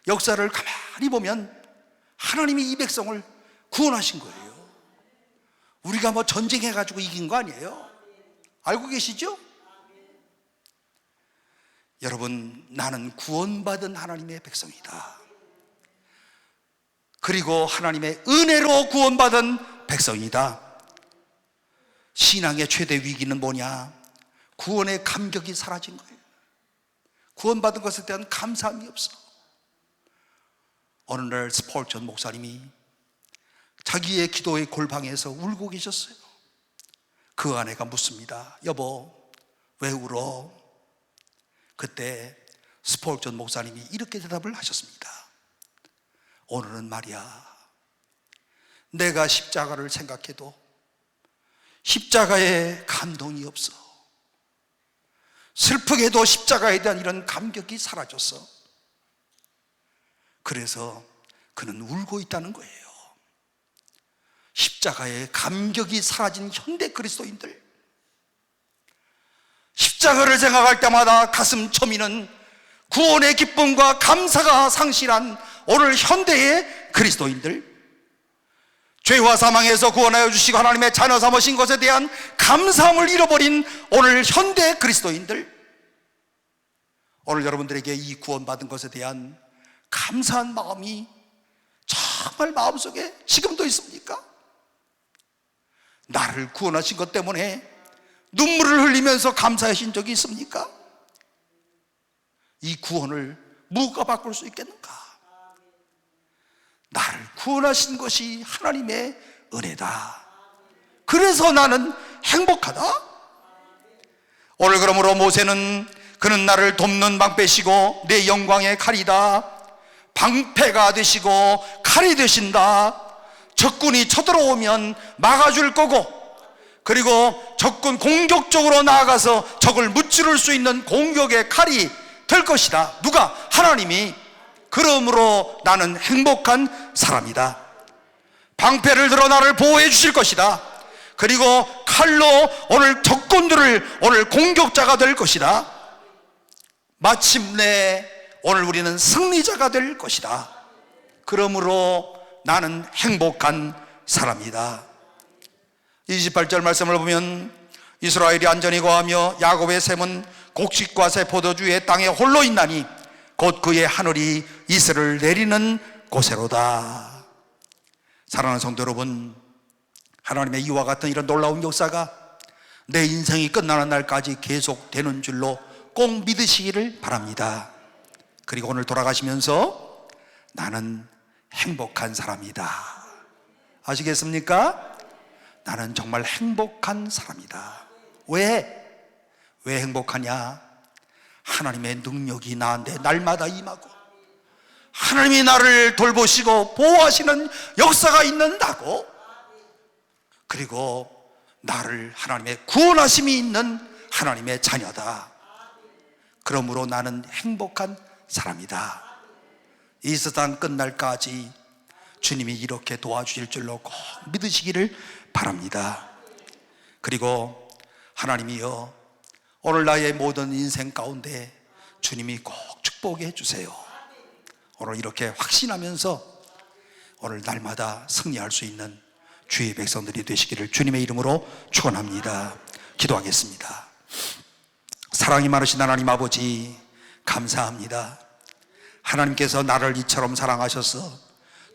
역사를 가만히 보면 하나님이 이 백성을 구원하신 거예요. 우리가 전쟁해가지고 이긴 거 아니에요. 알고 계시죠? 여러분, 나는 구원받은 하나님의 백성이다. 그리고 하나님의 은혜로 구원받은 백성이다. 신앙의 최대 위기는 뭐냐? 구원의 감격이 사라진 거예요. 구원받은 것에 대한 감사함이 없어. 어느 날 스폴전 목사님이 자기의 기도의 골방에서 울고 계셨어요. 그 아내가 묻습니다. 여보, 왜 울어? 그때 스폴전 목사님이 이렇게 대답을 하셨습니다. 오늘은 말이야, 내가 십자가를 생각해도 십자가에 감동이 없어. 슬프게도 십자가에 대한 이런 감격이 사라졌어. 그래서 그는 울고 있다는 거예요. 십자가의 감격이 사라진 현대 그리스도인들, 십자가를 생각할 때마다 가슴 처미는 구원의 기쁨과 감사가 상실한 오늘 현대의 그리스도인들, 죄와 사망에서 구원하여 주시고 하나님의 자녀 삼으신 것에 대한 감사함을 잃어버린 오늘 현대 그리스도인들, 오늘 여러분들에게 이 구원받은 것에 대한 감사한 마음이 정말 마음속에 지금도 있습니까? 나를 구원하신 것 때문에 눈물을 흘리면서 감사하신 적이 있습니까? 이 구원을 무엇과 바꿀 수 있겠는가? 나를 구원하신 것이 하나님의 은혜다. 그래서 나는 행복하다. 오늘 그러므로 모세는 그는 나를 돕는 방패시고 내 영광의 칼이다. 방패가 되시고 칼이 되신다. 적군이 쳐들어오면 막아줄 거고, 그리고 적군 공격적으로 나아가서 적을 무찌를 수 있는 공격의 칼이 될 것이다. 누가? 하나님이. 그러므로 나는 행복한 사람이다. 방패를 들어 나를 보호해 주실 것이다. 그리고 칼로 오늘 적군들을 오늘 공격자가 될 것이다. 마침내 오늘 우리는 승리자가 될 것이다. 그러므로 나는 행복한 사람이다. 28절 말씀을 보면 이스라엘이 안전히 거하며 야곱의 샘은 곡식과 새 포도주의 땅에 홀로 있나니 곧 그의 하늘이 이슬을 내리는 곳에로다. 사랑하는 성도 여러분, 하나님의 이와 같은 이런 놀라운 역사가 내 인생이 끝나는 날까지 계속되는 줄로 꼭 믿으시기를 바랍니다. 그리고 오늘 돌아가시면서 나는 행복한 사람이다. 아시겠습니까? 나는 정말 행복한 사람이다. 왜 행복하냐? 하나님의 능력이 나한테 날마다 임하고 하나님이 나를 돌보시고 보호하시는 역사가 있는다고. 그리고 나를 하나님의 구원하심이 있는 하나님의 자녀다. 그러므로 나는 행복한 사람이다. 이 세상 끝날까지 주님이 이렇게 도와주실 줄로 꼭 믿으시기를 바랍니다. 그리고 하나님이여, 오늘 나의 모든 인생 가운데 주님이 꼭 축복해 주세요. 오늘 이렇게 확신하면서 오늘 날마다 승리할 수 있는 주의 백성들이 되시기를 주님의 이름으로 축원합니다. 기도하겠습니다. 사랑이 많으신 하나님 아버지, 감사합니다. 하나님께서 나를 이처럼 사랑하셔서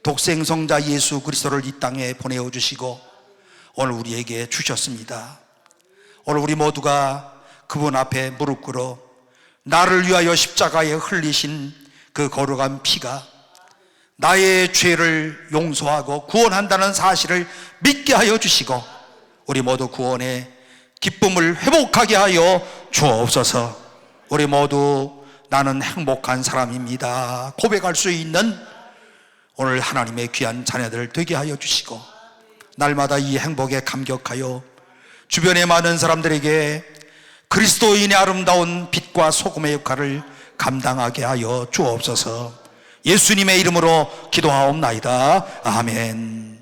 독생성자 예수 그리스도를 이 땅에 보내어 주시고 오늘 우리에게 주셨습니다. 오늘 우리 모두가 그분 앞에 무릎 꿇어 나를 위하여 십자가에 흘리신 그 거룩한 피가 나의 죄를 용서하고 구원한다는 사실을 믿게 하여 주시고 우리 모두 구원의 기쁨을 회복하게 하여 주옵소서. 우리 모두 나는 행복한 사람입니다 고백할 수 있는 오늘 하나님의 귀한 자녀들 되게 하여 주시고 날마다 이 행복에 감격하여 주변의 많은 사람들에게 그리스도인의 아름다운 빛과 소금의 역할을 감당하게 하여 주옵소서. 예수님의 이름으로 기도하옵나이다. 아멘.